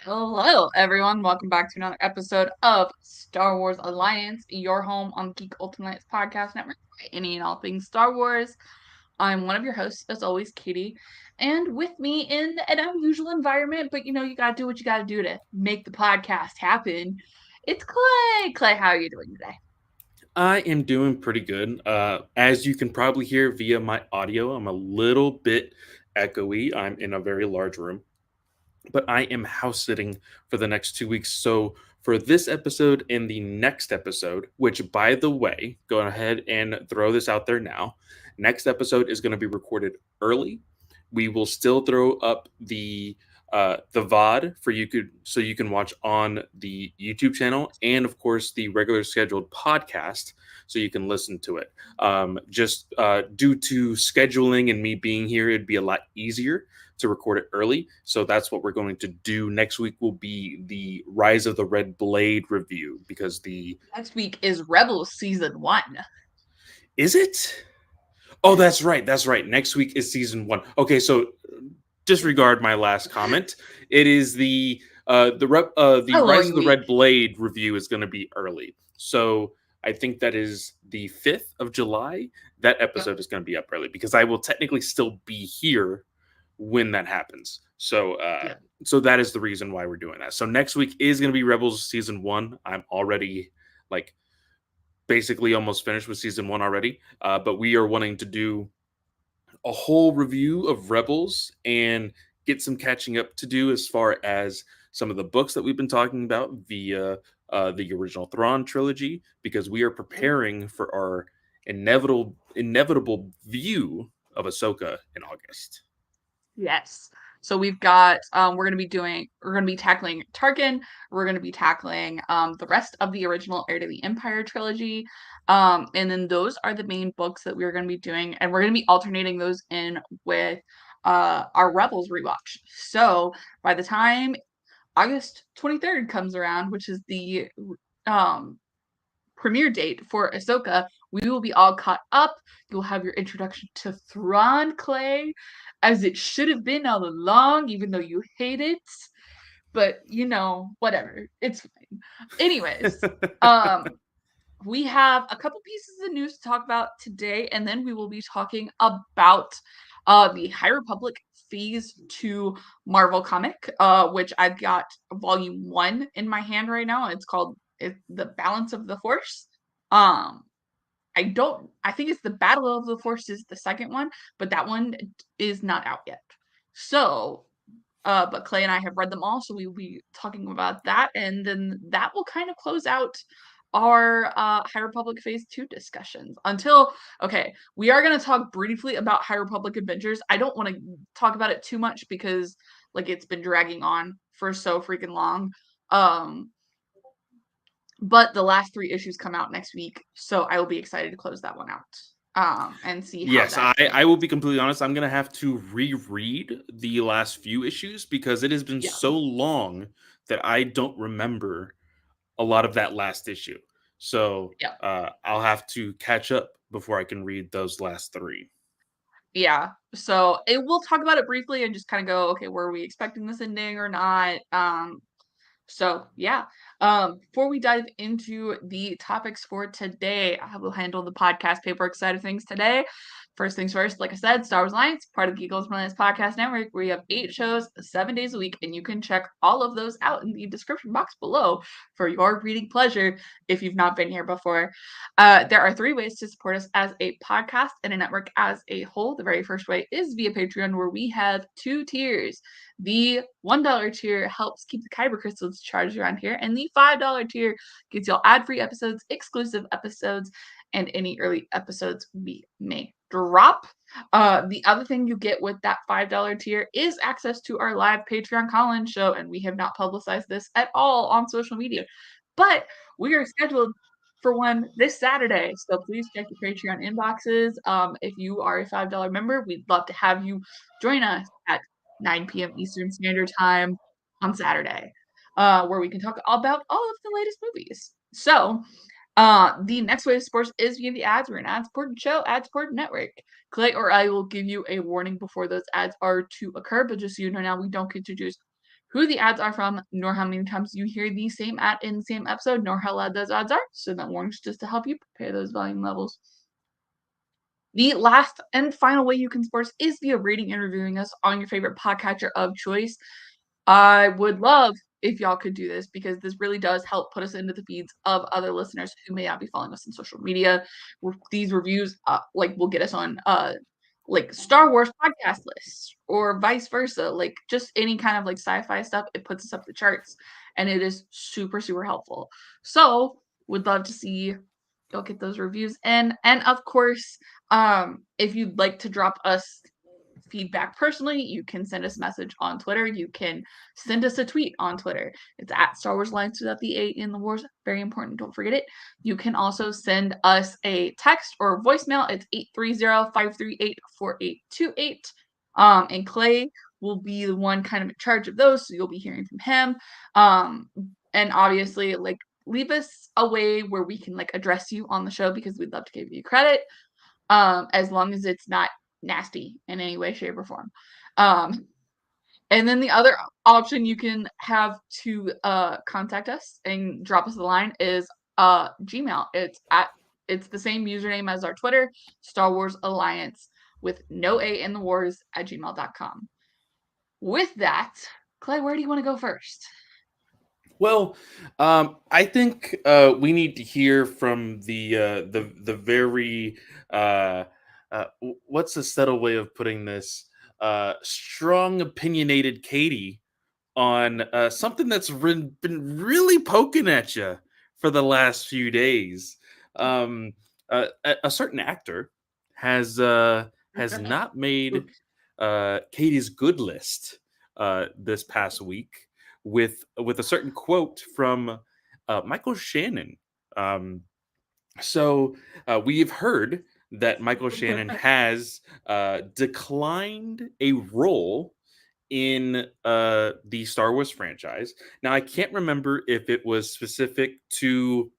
Hello, everyone. Welcome back to another episode of Star Wars Alliance, your home on the Geek Ultimate Podcast Network, any and all things Star Wars. I'm one of your hosts, as always, Katie, and with me in an unusual environment, but you gotta do what you gotta do to make the podcast happen. It's Clay. Clay, how are you doing today? I am doing pretty good. As you can probably hear via my audio, I'm a little bit echoey. I'm in a very large room, but I am house sitting for the next 2 weeks. So, for this episode and the next episode, which by the way, go ahead and throw this out there now. Next episode is going to be recorded early. We will still throw up the VOD for you could so you can watch on the YouTube channel, and of course the regular scheduled podcast so you can listen to it. Just due to scheduling and me being here, it'd be a lot easier to record it early. So that's what we're going to do. Next week will be the Rise of the Red Blade review because the Next week is Rebels Season 1. is it? Oh, that's right. That's right. Next week is season 1. Okay, so disregard my last comment. It is the Rise Following of the week. Red Blade review is going to be early. So I think that is the 5th of July. That Yep. episode is going to be up early because I will technically still be here when that happens. Yep. So that is the reason why we're doing that. So next week is going to be Rebels season 1. I'm already like basically almost finished with season 1 already. But we are wanting to do a whole review of Rebels and get some catching up to do as far as some of the books that we've been talking about via the original Thrawn trilogy, because we are preparing for our inevitable view of Ahsoka in August. Yes. So we've got we're gonna be tackling Tarkin, we're gonna be tackling the rest of the original Heir to the Empire trilogy. And then those are the main books that we're gonna be doing, and we're gonna be alternating those in with our Rebels rewatch. So by the time August 23rd comes around, which is the um premiere date for Ahsoka, we will be all caught up. You'll have your introduction to Thrawn, Clay, as it should have been all along, even though you hate it. But whatever. It's fine. Anyways, um, we have a couple pieces of news to talk about today, and then we will be talking about the High Republic Phase 2 Marvel comic, which I've got volume 1 in my hand right now. It's called The Balance of the Force. Um, I think it's The Battle of the Force is the second one, but that one is not out yet. So, but Clay and I have read them all, so we will be talking about that, and then that will kind of close out our High Republic Phase 2 discussions. Okay, we are going to talk briefly about High Republic Adventures. I don't want to talk about it too much because like it's been dragging on for so freaking long. Um, but the last 3 issues come out next week, so I will be excited to close that one out. And see how Yes, that I will goes. be completely honest. I'm gonna have to reread the last few issues because it has been Yeah. so long that I don't remember a lot of that last issue. So Yeah. I'll have to catch up before I can read those last three. Yeah. So we'll talk about it briefly and just kind of go, okay, were we expecting this ending or not? So yeah. Before we dive into the topics for today, I will handle the podcast paperwork side of things today. First things first, like I said, Star Wars Alliance, part of the Geek Ultimate Podcast Network, where we have 8 shows, 7 days a week, and you can check all of those out in the description box below for your reading pleasure if you've not been here before. There are 3 ways to support us as a podcast and a network as a whole. The very first way is via Patreon, where we have 2 tiers. The $1 tier helps keep the Kyber crystals charged around here, and the $5 tier gets y'all ad-free episodes, exclusive episodes, and any early episodes we may drop. The other thing you get with that $5 tier is access to our live Patreon call-in show, and we have not publicized this at all on social media, but we are scheduled for one this Saturday. So please check your Patreon inboxes. If you are a $5 member, we'd love to have you join us at 9 p.m. Eastern Standard Time on Saturday, where we can talk all about all of the latest movies. So, the next way to support us is via the ads. We're an ad-supported show, ad-supported network. Clay or I will give you a warning before those ads are to occur, but just so you know now, we don't get to choose who the ads are from, nor how many times you hear the same ad in the same episode, nor how loud those ads are. So that warning's just to help you prepare those volume levels. The last and final way you can support us is via rating and reviewing us on your favorite podcatcher of choice. I would love if y'all could do this because this really does help put us into the feeds of other listeners who may not be following us on social media. These reviews, will get us on like Star Wars podcast lists or vice versa. Like just any kind of like sci-fi stuff, it puts us up the charts, and it is super super helpful. So would love to see y'all get those reviews in, and of course, if you'd like to drop us feedback personally, you can send us a message on Twitter. You can send us a tweet on Twitter. It's at Star Wars Alliance without the A in the wars. Very important. Don't forget it. You can also send us a text or voicemail. It's 830-538-4828. And Clay will be the one kind of in charge of those, so you'll be hearing from him. And obviously, like, leave us a way where we can like address you on the show because we'd love to give you credit. As long as it's not nasty in any way, shape, or form. Um, and then the other option you can have to contact us and drop us a line is Gmail. It's the same username as our Twitter, Star Wars Alliance with no A in the wars at gmail.com. With that, Clay, where do you want to go first? Well, I think we need to hear from the very what's a subtle way of putting this? Strong, opinionated Katie on something that's been really poking at you for the last few days. A certain actor has not made Katie's good list this past week with a certain quote from Michael Shannon. Um, we've heard that Michael Shannon has declined a role in the Star Wars franchise. Now, I can't remember if it was specific to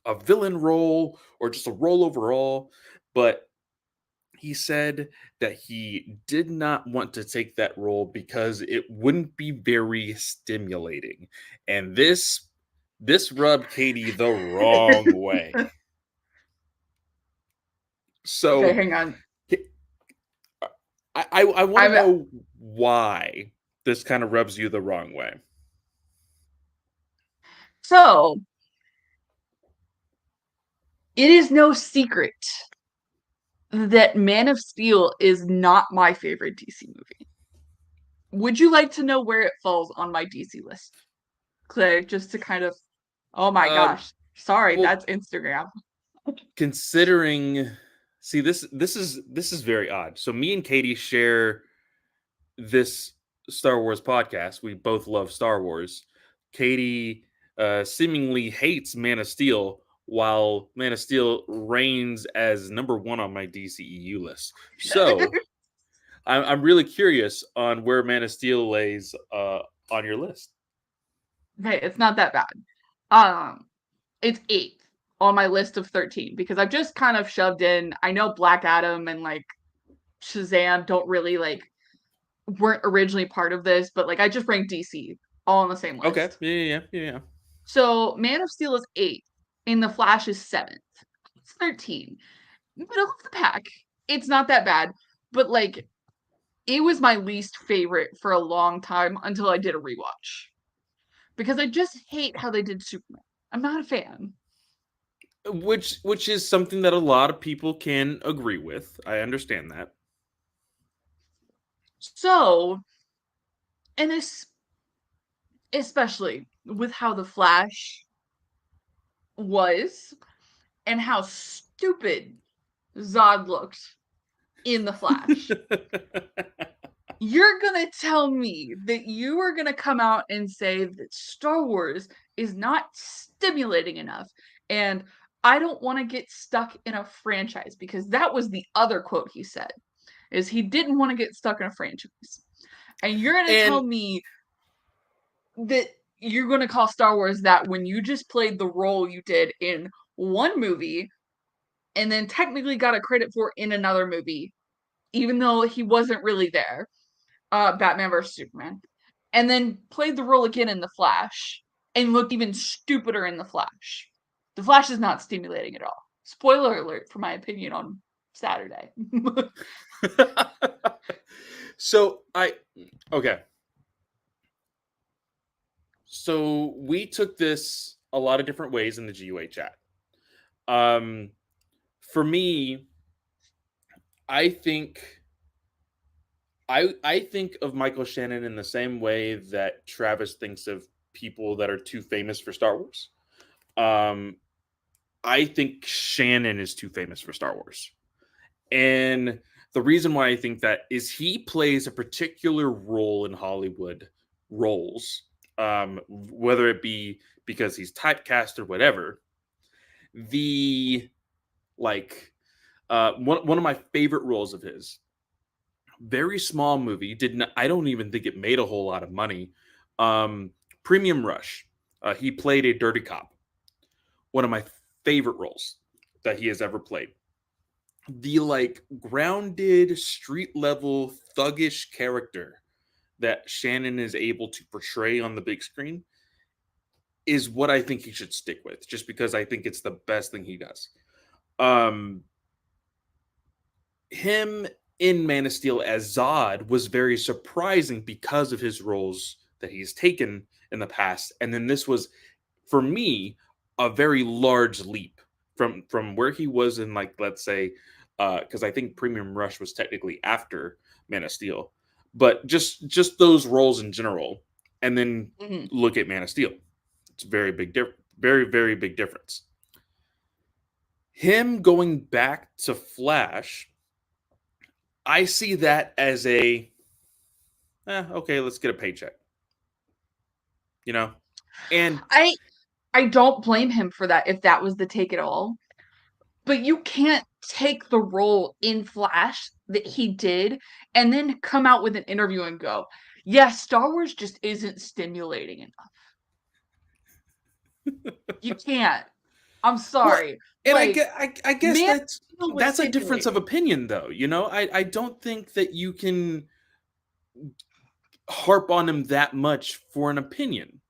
a villain role or just a role overall, but he said that he did not want to take that role because it wouldn't be very stimulating. And this rubbed Katie the wrong way. Okay, So hang on. I want to I'm know why this kind of rubs you the wrong way. so it is no secret that Man of Steel is not my favorite DC movie. Would you like to know where it falls on my DC list, Clay? Just to kind of, oh my Um, gosh, sorry, well, that's Instagram. considering, see, this is very odd. So me and Katie share this Star Wars podcast. We both love Star Wars. Katie seemingly hates Man of Steel, while Man of Steel reigns as number one on my DCEU list. So I'm really curious on where Man of Steel lays on your list. Okay, it's not that bad. Um, it's eighth on my list of 13 because I've just kind of shoved in. I know Black Adam and like Shazam don't really like weren't originally part of this, but like I just ranked DC all on the same Okay. list. Yeah. So Man of Steel is eighth, and The Flash is seventh. It's 13. Middle of the pack. It's not that bad, but like it was my least favorite for a long time until I did a rewatch. Because I just hate how they did Superman. I'm not a fan. Which is something that a lot of people can agree with. I understand that. So, and this especially with how the Flash was and how stupid Zod looked in the Flash. You're gonna tell me that you are gonna come out and say that Star Wars is not stimulating enough, and I don't want to get stuck in a franchise because that was the other quote he said is he didn't want to get stuck in a franchise. And you're gonna tell And me that you're gonna call Star Wars that when you just played the role you did in one movie and then technically got a credit for in another movie, even though he wasn't really there. Batman vs Superman. and then played the role again in The Flash and looked even stupider in The Flash. The Flash is not stimulating at all. Spoiler alert for my opinion on Saturday. So I okay. So we took this a lot of different ways in the GUA chat. Um, for me, I think I think of Michael Shannon in the same way that Travis thinks of people that are too famous for Star Wars. Um, I think Shannon is too famous for Star Wars. And the reason why I think that is he plays a particular role in Hollywood roles, whether it be because he's typecast or whatever. The like one of my favorite roles of his, very small movie, did not, I don't even think it made a whole lot of money. Um, Premium Rush. He played a dirty cop. One of my favorite roles that he has ever played. The like grounded street level thuggish character that Shannon is able to portray on the big screen is what I think he should stick with, just because I think it's the best thing he does. Um, him in Man of Steel as Zod was very surprising because of his roles that he's taken in the past, and then this was, for me, a very large leap from where he was in, like, let's say, because I think Premium Rush was technically after Man of Steel, but just those roles in general, and then Mhm. look at Man of Steel. It's a very big difference, very big difference. Him going back to Flash, I see that as a okay, let's get a paycheck, you know, and I I don't blame him for that if that was the take at all. But you can't take the role in Flash that he did and then come out with an interview and go, "Yeah, Star Wars just isn't stimulating enough." You can't. I'm well, sorry. and Like, I guess Man of Steel was that's a difference of stimulating. opinion, though. You know, I don't think that you can harp on him that much for an opinion.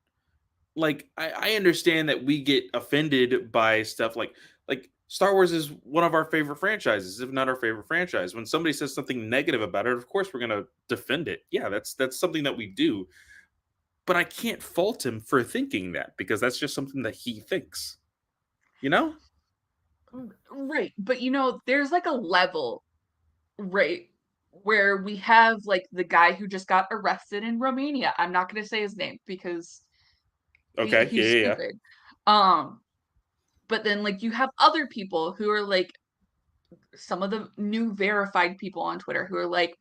Like I understand that we get offended by stuff like Star Wars is one of our favorite franchises, if not our favorite franchise. When somebody says something negative about it, of course we're gonna defend it. Yeah, that's something that we do. But I can't fault him for thinking that because that's just something that he thinks. You know? Right, but, there's, like, a level, right, where we have, like, the guy who just got arrested in Romania. I'm not gonna say his name because Okay. Yeah. he's Yeah. stupid. Um, but then, like, you have other people who are, like, some of the new verified people on Twitter who are like,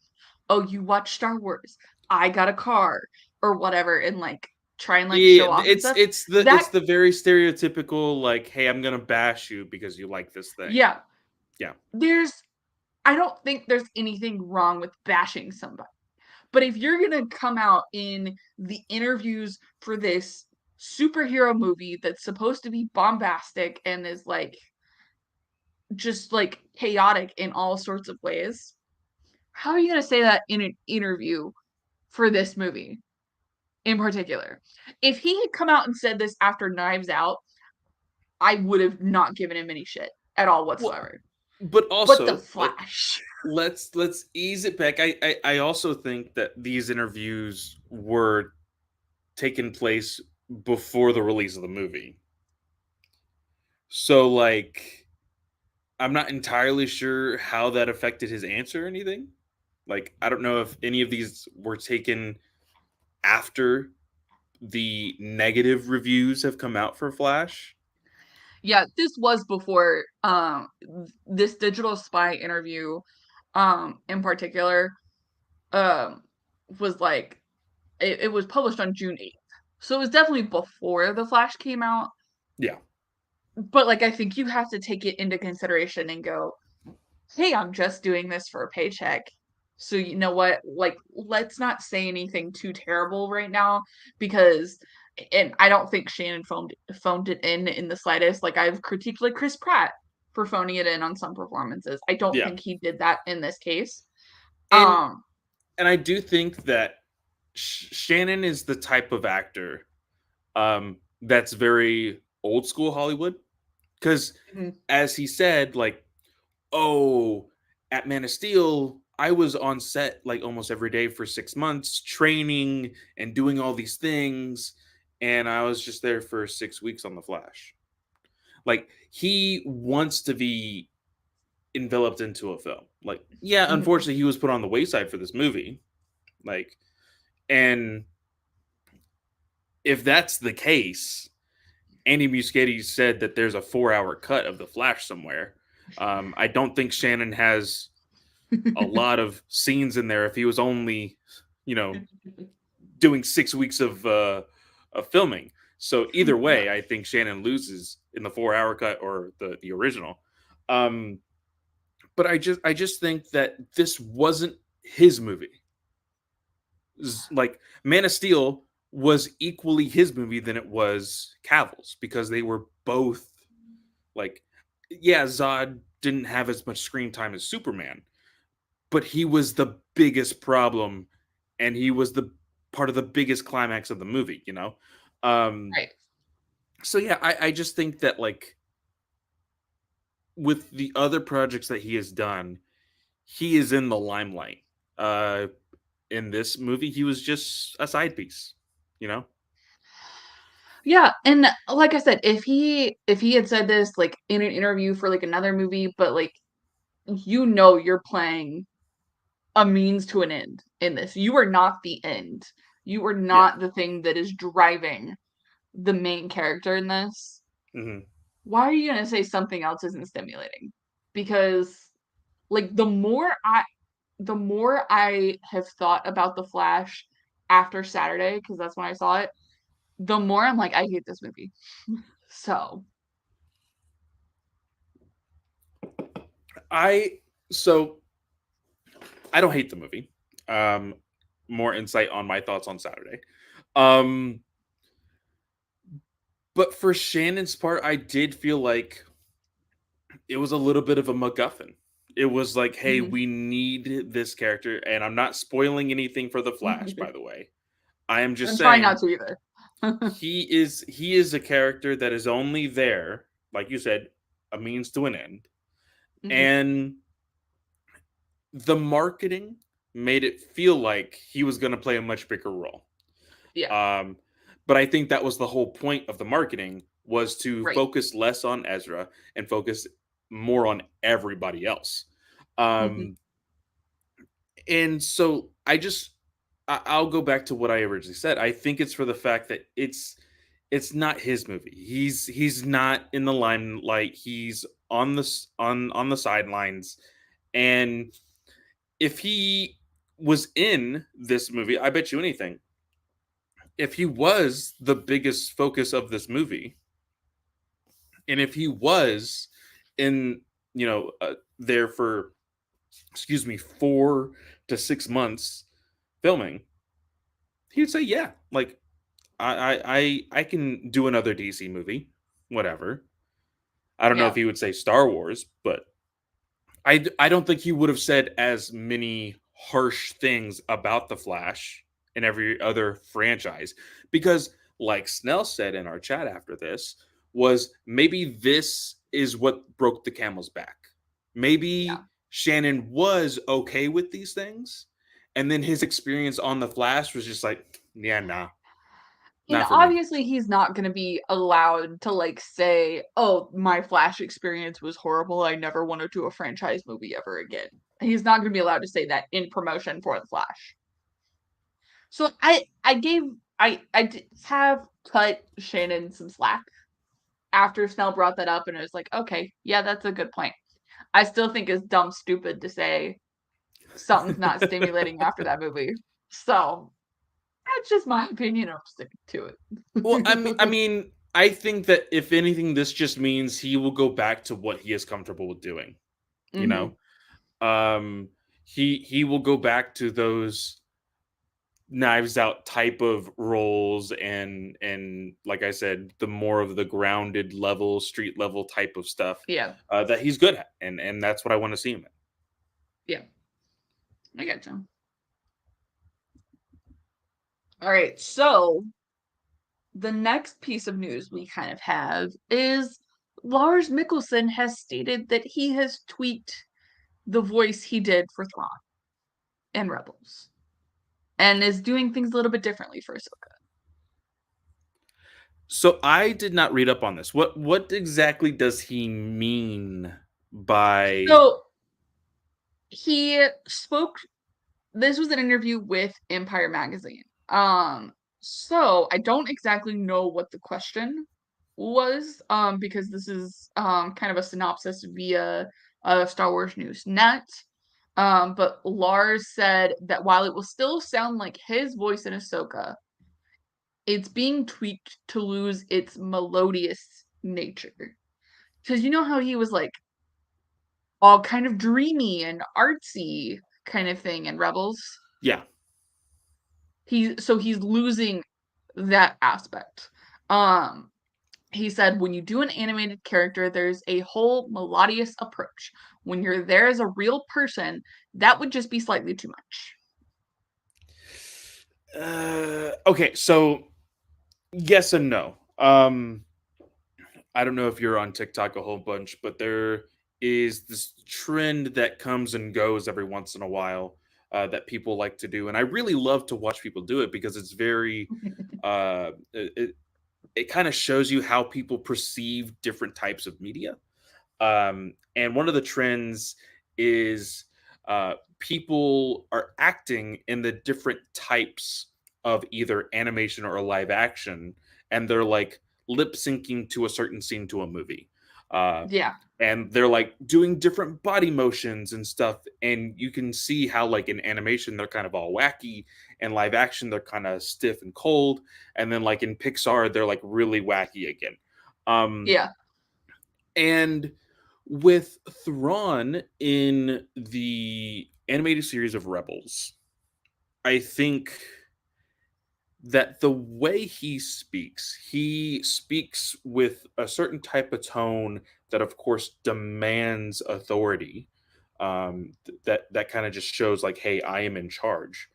"Oh, you watch Star Wars. I got a car," or whatever, and, like, try and, like, Yeah, show off and stuff. it's That the very stereotypical like, hey, I'm gonna bash you because you like this thing. Yeah, Yeah, there's I don't think there's anything wrong with bashing somebody. But if you're gonna come out in the interviews for this superhero movie that's supposed to be bombastic and is, like, just, like, chaotic in all sorts of ways, how are you gonna say that in an interview for this movie in particular? If he had come out and said this after Knives Out, I would have not given him any shit at all well, whatsoever. but But The also Flash. let's ease it back. I also think that these interviews were taking place before the release of the movie, so like I'm not entirely sure how that affected his answer or anything. Like I don't know if any of these were taken after the negative reviews have come out for Flash. Yeah, this was before this Digital Spy interview in particular um was like it was published on June 8th. So it was definitely before The Flash came out. Yeah. But like I think you have to take it into consideration and go, hey, I'm just doing this for a paycheck. So you know what? Like, let's not say anything too terrible right now because, and I don't think Shannon phoned it in the slightest. Like I've critiqued like Chris Pratt for phoning it in on some performances. I don't Yeah. think he did that in this case. And Um, and I do think that Shannon is the type of actor that's very old school Hollywood because, Mhm. as he said, like, oh, at Man of Steel, I was on set like almost every day for 6 months, training and doing all these things, and I was just there for 6 weeks on The Flash. Like, he wants to be enveloped into a film. Like, yeah, Mhm. unfortunately, he was put on the wayside for this movie. Like, and if that's the case, Andy Muschietti said that there's a 4-hour cut of The Flash somewhere. I don't think Shannon has a lot of scenes in there if he was only, you know, doing 6 weeks of filming. So either Yeah. way, I think Shannon loses in the 4-hour cut or the original. Um, but I just think that this wasn't his movie. Like, Man of Steel was equally his movie than it was Cavill's because they were both like, yeah, Zod didn't have as much screen time as Superman, but he was the biggest problem, and he was the part of the biggest climax of the movie. Um, Right. so yeah, I just think that, like, with the other projects that he has done, he is in the limelight. Uh, in this movie, he was just a side piece. You know. Yeah, and like I said, if he had said this, like, in an interview for, like, another movie, but, like, you're playing a means to an end in this. You are not the end. You are Yeah. not the thing that is driving the main character in this. Hmm. Why are you gonna say something else isn't stimulating? Because, like, the more I have thought about The Flash after Saturday, because that's when I saw it, the more I'm like, I hate this movie. So, I so I don't hate the movie. Um, More insight on my thoughts on Saturday. Um, but for Shannon's part, I did feel like it was a little bit of a MacGuffin. It was like, hey, mhm. we need this character, and I'm not spoiling anything for the Flash, by the way. I am just I'm trying not saying to either. he is a character that is only there, like you said, a means to an end, Mhm. and the marketing made it feel like he was going to play a much bigger role. Yeah, Um, but I think that was the whole point of the marketing, was to right. focus less on Ezra and focus more on everybody else. Mhm. Um, and so I'll go back to what I originally said. I think it's for the fact that it's not his movie. He's not in the limelight. He's on the sidelines, and if he was in this movie, I bet you anything, if he was the biggest focus of this movie, and if he was in, there for, excuse me, 4 to 6 months filming, he'd say, yeah, like, I can do another DC movie, whatever. I don't know if Yeah, he would say Star Wars, but I don't think he would have said as many harsh things about the Flash and every other franchise, because, like Snell said in our chat after this, was maybe this is what broke the camel's back. yeah. Maybe Shannon was okay with these things, and then his experience on the Flash was just like, yeah, nah, And not for me. obviously he's not gonna be allowed to, like, say, "Oh, my Flash experience was horrible. I never wanna do a franchise movie ever again." He's not gonna be allowed to say that in promotion for The Flash. So I did have cut Shannon some slack after Snell brought that up, and I was like, "Okay, yeah, that's a good point." I still think it's dumb stupid to say something's not stimulating after that movie. So, that's just my opinion, I'm sticking to Well, I it. mean, I think that if anything, this just means he will go back to what he is comfortable with doing. You Mhm. know, um, he will go back to those Knives Out type of roles, and like I said, the more of the grounded level, street level type of stuff Yeah, that he's good at, and that's what I want to see him in. yeah, I gotcha. All right, so the next piece of news we kind of have is Lars Mikkelsen has stated that he has tweaked the voice he did for Thrawn and Rebels and is doing things a little bit differently for Ahsoka. So I did not read up on this. What exactly does he mean by So he spoke, this was an interview with Empire Magazine. So I don't exactly know what the question was, because this is kind of a synopsis via Star Wars News Net. But Lars said that while it will still sound like his voice in Ahsoka, it's being tweaked to lose its melodious nature. Because you know how he was like all kind of dreamy and artsy kind of thing in Rebels? yeah. He's losing that aspect. Um he said when you do an animated character, there's a whole melodious approach. When you're there as a real person, that would just be slightly too much. Okay, so yes and no. I don't know if you're on TikTok a whole bunch, but there is this trend that comes and goes every once in a while that people like to do, and I really love to watch people do it because it's very it kind of shows you how people perceive different types of media. And one of the trends is people are acting in the different types of either animation or live action, and they're like lip syncing to a certain scene to a movie. Uh, Yeah. and they're like doing different body motions and stuff. And you can see how, like, in animation, they're kind of all wacky, and live action, they're kind of stiff and cold. And then, like, in Pixar, they're like really wacky again. Um, Yeah. and with Thrawn in the animated series of Rebels, I think that the way he speaks with a certain type of tone that, of course, demands authority. That kind of just shows, like, hey, I am in charge.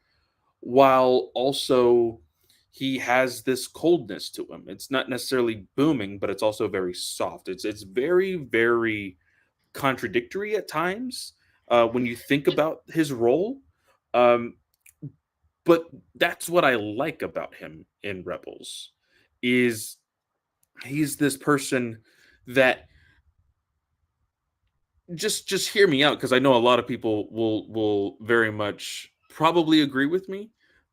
While also he has this coldness to him. It's not necessarily booming, but it's also very soft. It's very very contradictory at times when you think about his role. Um, but that's what I like about him in Rebels is he's this person that just hear me out because I know a lot of people will very much probably agree with me.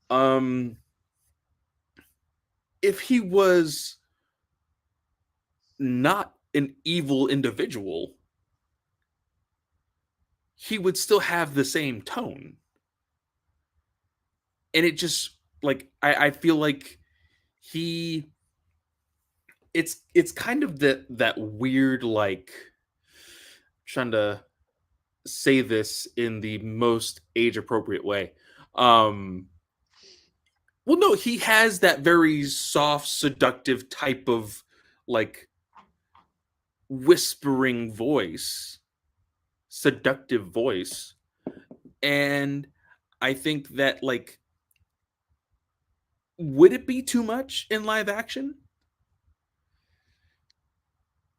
Um, if he was not an evil individual, he would still have the same tone. And it just, like, I feel like he it's kind of that weird, like, trying to say this in the most age appropriate way. Um well, no, he has that very soft, seductive type of, like, whispering voice, seductive voice. And I think that, like, would it be too much in live action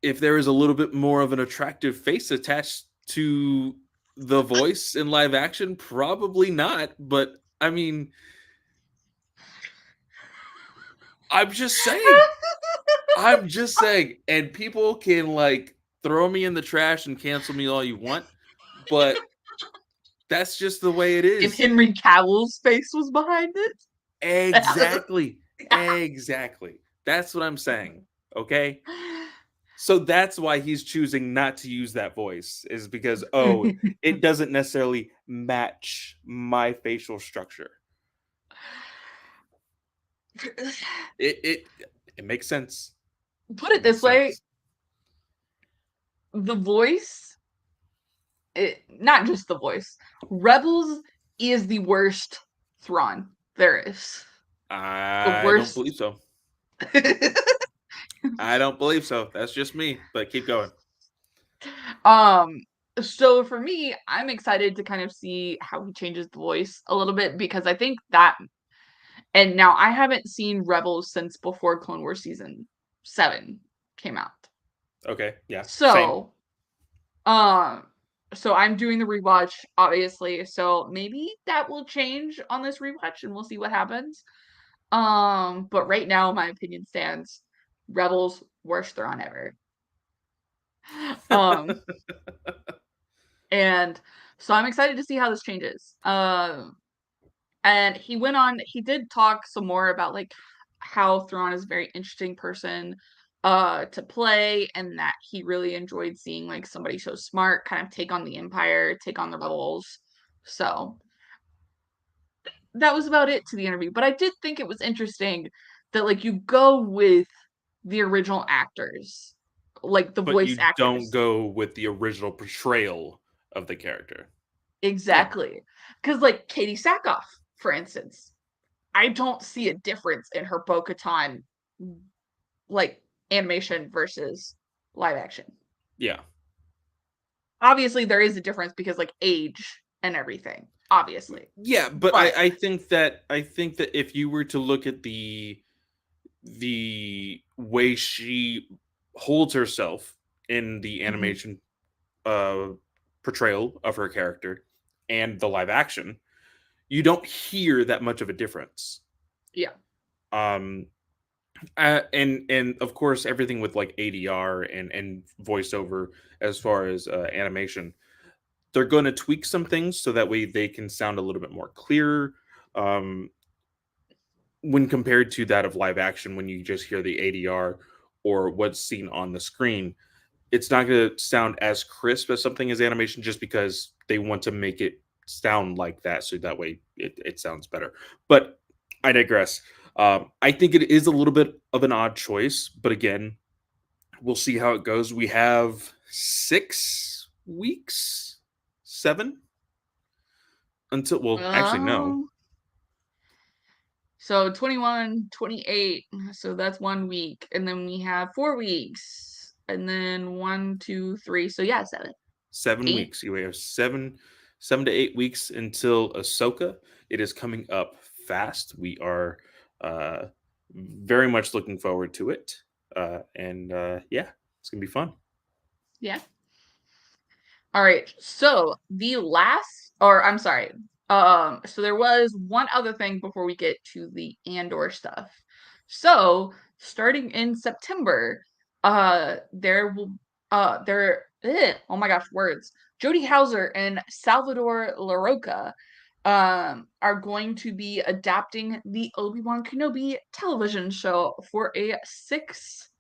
if there is a little bit more of an attractive face attached to the voice in live action? Probably not. But I mean, I'm just saying. I'm just saying. And people can, like, throw me in the trash and cancel me all you want, but that's just the way it If is. Henry Cavill's face was behind it, that Exactly. Exactly. That's what I'm saying. Okay. So that's why he's choosing not to use that voice, is because, oh, it doesn't necessarily match my facial structure. It makes sense. put It it makes this way, sense. the voice, not just the voice, Rebels is the worst Thrawn there is. The I don't worst. believe so. I don't believe so. That's just me, but keep going. um so for me, I'm excited to kind of see how he changes the voice a little bit because I think that And now I haven't seen Rebels since before Clone Wars season 7 came out. Okay, yeah, same. So, um, so I'm doing the rewatch, obviously. So maybe that will change on this rewatch, and we'll see what happens. But right now, my opinion stands: Rebels worst Thrawn ever. Um, and so I'm excited to see how this changes. And he did talk some more about like how Thrawn is a very interesting person to play, and that he really enjoyed seeing like somebody so smart kind of take on the Empire, take on the rebels. So that was about it to the interview. But I did think it was interesting that like you go with the original actors, like the But voice you don't actors. go with the original portrayal of the character. Yeah, Exactly. Because like Katie Sackhoff, for instance, I don't see a difference in her Bo-Katan like animation versus live action. yeah. Obviously, there is a difference because like age and everything, obviously. Yeah, but But I think that if you were to look at the way she holds herself in the mhm, animation uh portrayal of her character and the live action, you don't hear that much of a difference. yeah, Um and of course everything with like ADR and voiceover as far as animation, they're going to tweak some things so that way they can sound a little bit more clear. Um when compared to that of live action, when you just hear the ADR or what's seen on the screen, it's not going to sound as crisp as something as animation just because they want to make it sound like that so that way it sounds better. But I digress. I think it is a little bit of an odd choice, but again, we'll see how it goes. We have 6 weeks, seven until, well, actually, no, um, so 21, 28. So that's 1 week, and then we have 4 weeks, and then 1, 2, 3. So yeah, 7, seven 8. weeks. We have 7 to 8 weeks until Ahsoka. It is coming up fast. We are uh, very much looking forward to it, and yeah, it's gonna be fun. Yeah. All right. So the last, or I'm sorry. So there was one other thing before we get to the Andor stuff. So starting in September, there will, oh my gosh, words. Jodie Hauser and Salvador LaRocca, are going to be adapting the Obi-Wan Kenobi television show for a 6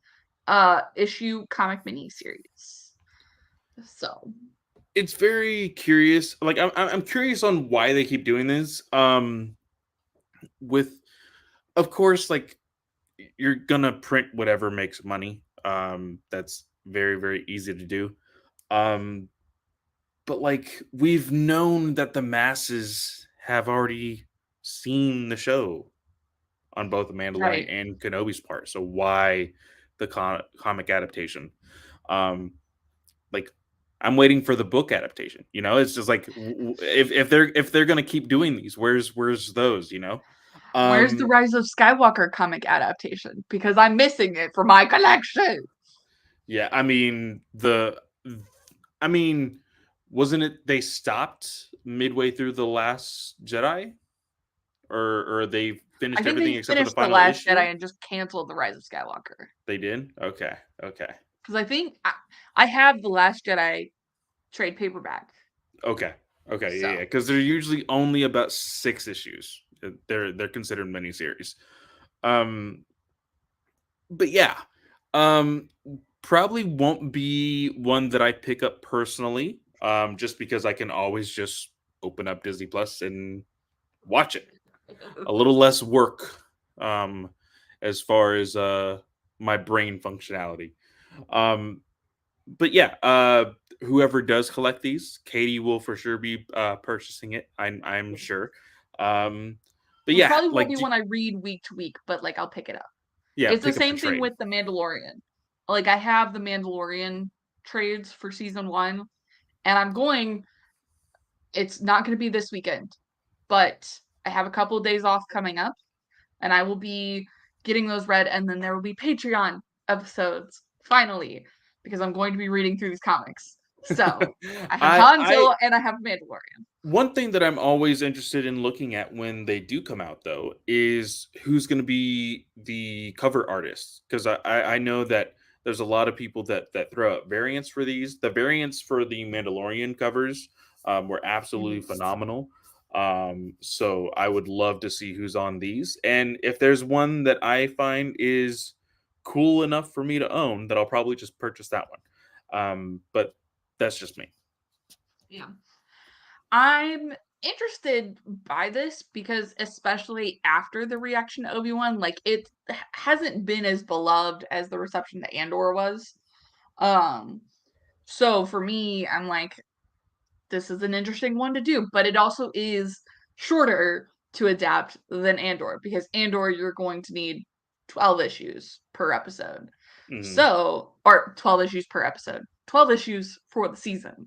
issue comic miniseries. So. It's very curious. Like I'm curious on why they keep doing this. With of course, like you're gonna print whatever makes money. That's very easy to do. Um, but like we've known that the masses have already seen the show on both the Mandalorian Right. and Kenobi's part. So why the comic adaptation? Um, like I'm waiting for the book adaptation. It's just like if they're gonna keep doing these, where's those? Where's the Um, Rise of Skywalker comic adaptation? Because I'm missing it for my collection. yeah, I mean, wasn't it they stopped midway through the Last Jedi, or they I finished think they everything except for the finished The final Last issue? Jedi and just canceled The Rise of Skywalker. They did. Okay, okay, Because I have The Last Jedi trade paperback. okay, okay. Yeah, yeah. So, Because they're usually only about 6 issues. They're considered miniseries. Um, but yeah, um, probably won't be one that I pick up personally. Just because I can always just open up Disney Plus and watch it. A little less work, um, as far as my brain functionality. Um, but yeah, whoever does collect these, Katie will for sure be purchasing it. I'm sure. Um, but it yeah, probably won't like be one I read week to week, but like I'll pick it up. yeah, It's the pick up the same thing trade. with The Mandalorian. Like I have The Mandalorian trades for season 1, and it's not going to be this weekend, but I have a couple of days off coming up. and I will be getting those read, and then there will be Patreon episodes finally because I'm going to be reading through these comics. So I have Han I Solo and I have Mandalorian. One thing that I'm always interested in looking at when they do come out, though, is who's going to be the cover artists. Because I know that there's a lot of people that throw out variants for these. The variants for the Mandalorian covers were absolutely Mhm. phenomenal. So I would love to see who's on these. And if there's one that I find is cool enough for me to own, that I'll probably just purchase that one. But that's just me. Yeah. I'm interested by this because especially after the reaction to Obi-Wan, like it hasn't been as beloved as the reception to Andor was. Um so for me, I'm like, this is an interesting one to do, but it also is shorter to adapt than Andor because Andor you're going to need 12 issues per episode. Mhm. So, or 12 issues per episode, 12 issues for the season.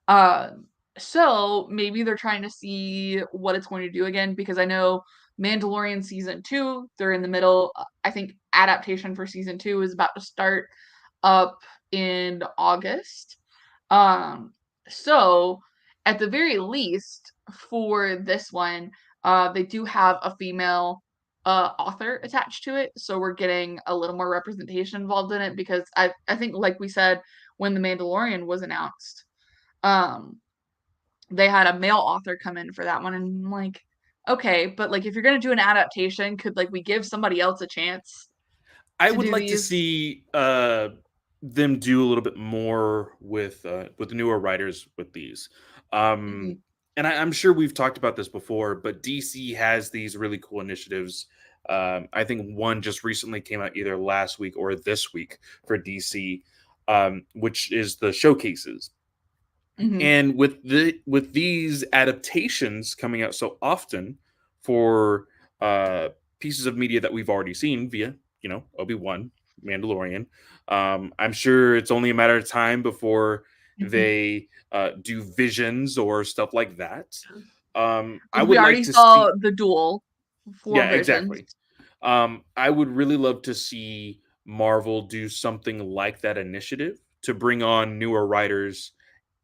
Uh, so maybe they're trying to see what it's going to do again because I know Mandalorian season 2, they're in the middle. I think adaptation for season 2 is about to start up in August. Um, so at the very least for this one, they do have a female author attached to it, so we're getting a little more representation involved in it because I think like we said when The Mandalorian was announced, um they had a male author come in for that one and I'm like, okay, but like if you're gonna do an adaptation, could like we give somebody else a chance I to would do like to these? see them do a little bit more with the newer writers with these. Um, Mhm, and I'm sure we've talked about this before, but DC has these really cool initiatives. I think one just recently came out either last week or this week for DC, which is the showcases. mhm, And with these adaptations coming out so often for uh, pieces of media that we've already seen via, Obi-Wan, Mandalorian, I'm sure it's only a matter of time before mhm. they do visions or stuff like that. I Like we would like already to saw see, the duel for yeah, Visions. exactly. I would really love to see Marvel do something like that initiative to bring on newer writers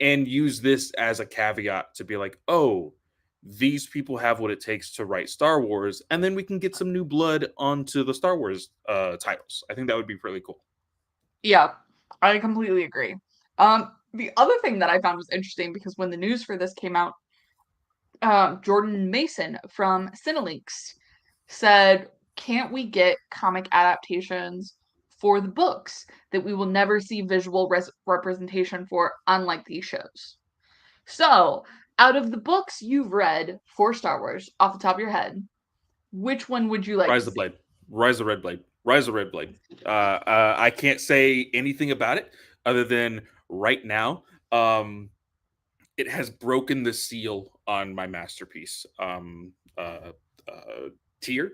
and use this as a caveat to be like, oh, these people have what it takes to write Star Wars, and then we can get some new blood onto the Star Wars titles. I think that would be really cool. Yeah, I completely agree. The other thing that I found was interesting because when the news for this came out, Jordan Mason from Cinelinx said, "Can't we get comic adaptations for the books that we will never see visual representation for, unlike these shows?" So, out of the books you've read for Star Wars, off the top of your head, which one would you like Rise to the see? Blade, Rise the Red Blade, Rise the Red Blade. I can't say anything about it other than right now. It has broken the seal on my masterpiece tier.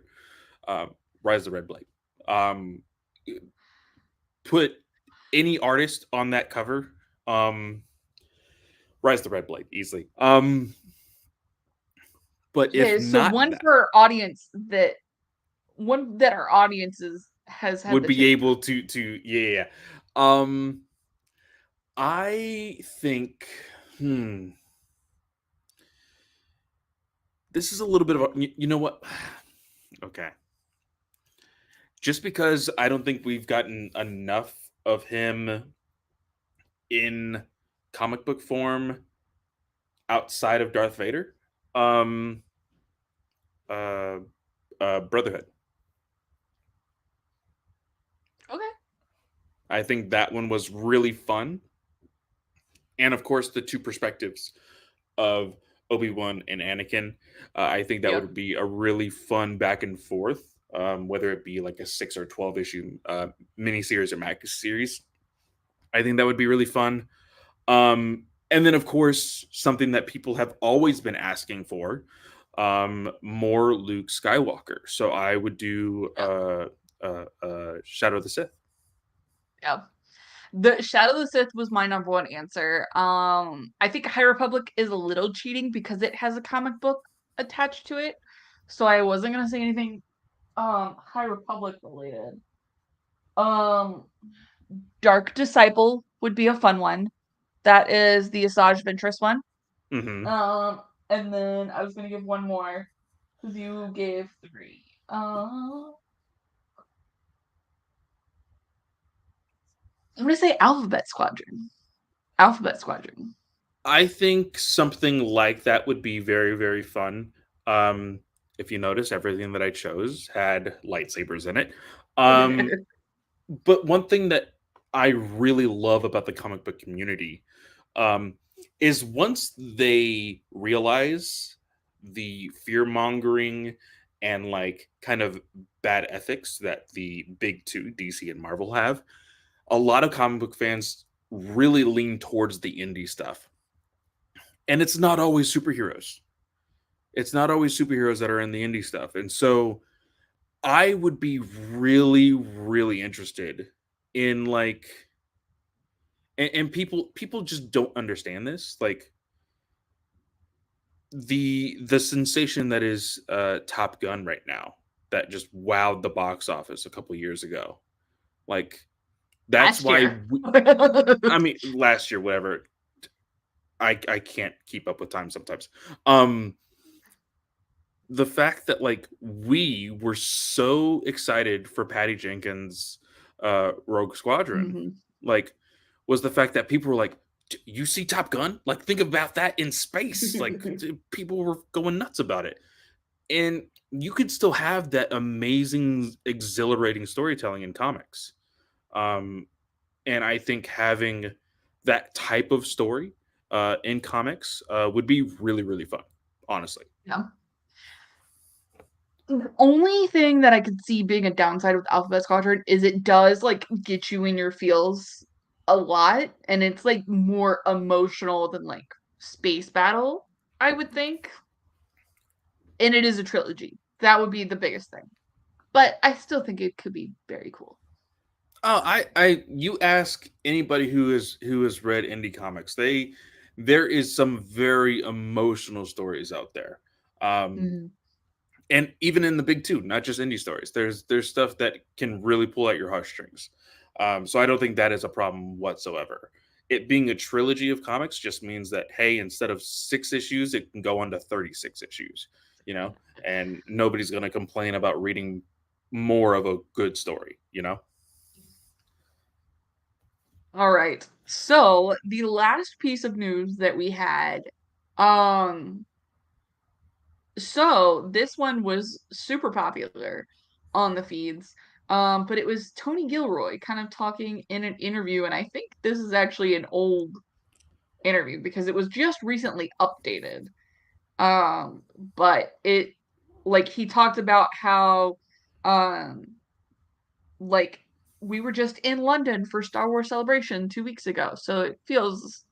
Rise of the Red Blade. Um, put any artist on that cover. Rise of the Red Blade easily. But if Okay, so not one that, for audience that one that our audiences has had would the be chance. able to yeah. Yeah. Um, I think. Hmm. This is a little bit of a. You know what? Okay. Just because I don't think we've gotten enough of him in comic book form outside of Darth Vader. Um, uh, Brotherhood. Okay. I think that one was really fun, and of course the two perspectives of Obi-Wan and Anakin. I think that Yep. would be a really fun back and forth, whether it be like a 6 or 12 issue miniseries or max series. I think that would be really fun. And then, of course, something that people have always been asking for, more Luke Skywalker. So I would do Yep. Shadow of the Sith. Yep. The Shadow of the Sith was my number one answer. I think High Republic is a little cheating because it has a comic book attached to it. So I wasn't gonna say anything High Republic related. Um, Dark Disciple would be a fun one. That is the Asajj Ventress one. Hmm. Um, and then I was gonna give one more because you gave three. I'm gonna say Alphabet Squadron. Alphabet Squadron. I think something like that would be very, very fun. Um, if you notice, everything that I chose had lightsabers in it. Um, but one thing that I really love about the comic book community um, is once they realize the fear mongering and like kind of bad ethics that the big two, DC and Marvel, have, a lot of comic book fans really lean towards the indie stuff. And it's not always superheroes. It's not always superheroes that are in the indie stuff. And so I would be really, really interested in like and people just don't understand this. Like the sensation that is Top Gun right now that just wowed the box office a couple years ago. Like that's Last why year. I mean last year, whatever. I can't keep up with time sometimes. Um the fact that like we were so excited for Patty Jenkins Rogue Squadron Mhm. like was the fact that people were like, you see Top Gun, like think about that in space, like people were going nuts about it. And you could still have that amazing exhilarating storytelling in comics. um and I think having that type of story in comics would be really, really fun, honestly. Yeah. The only thing that I could see being a downside with Alphabet Squadron is it does like get you in your feels a lot, and it's like more emotional than like Space Battle, I would think. And it is a trilogy. That would be the biggest thing. But I still think it could be very cool. Oh, you ask anybody who has read indie comics, there is some very emotional stories out there. Um, Mhm. and even in the big two, not just indie stories, there's stuff that can really pull at your heartstrings. So I don't think that is a problem whatsoever. It being a trilogy of comics just means that hey, instead of 6 issues, it can go on to 36 issues. You know, and nobody's gonna complain about reading more of a good story. You know. All right. So the last piece of news that we had, um, so this one was super popular on the feeds. But it was Tony Gilroy kind of talking in an interview, and I think this is actually an old interview because it was just recently updated. Um, but it like he talked about how um like we were just in London for Star Wars Celebration 2 weeks ago. So it feels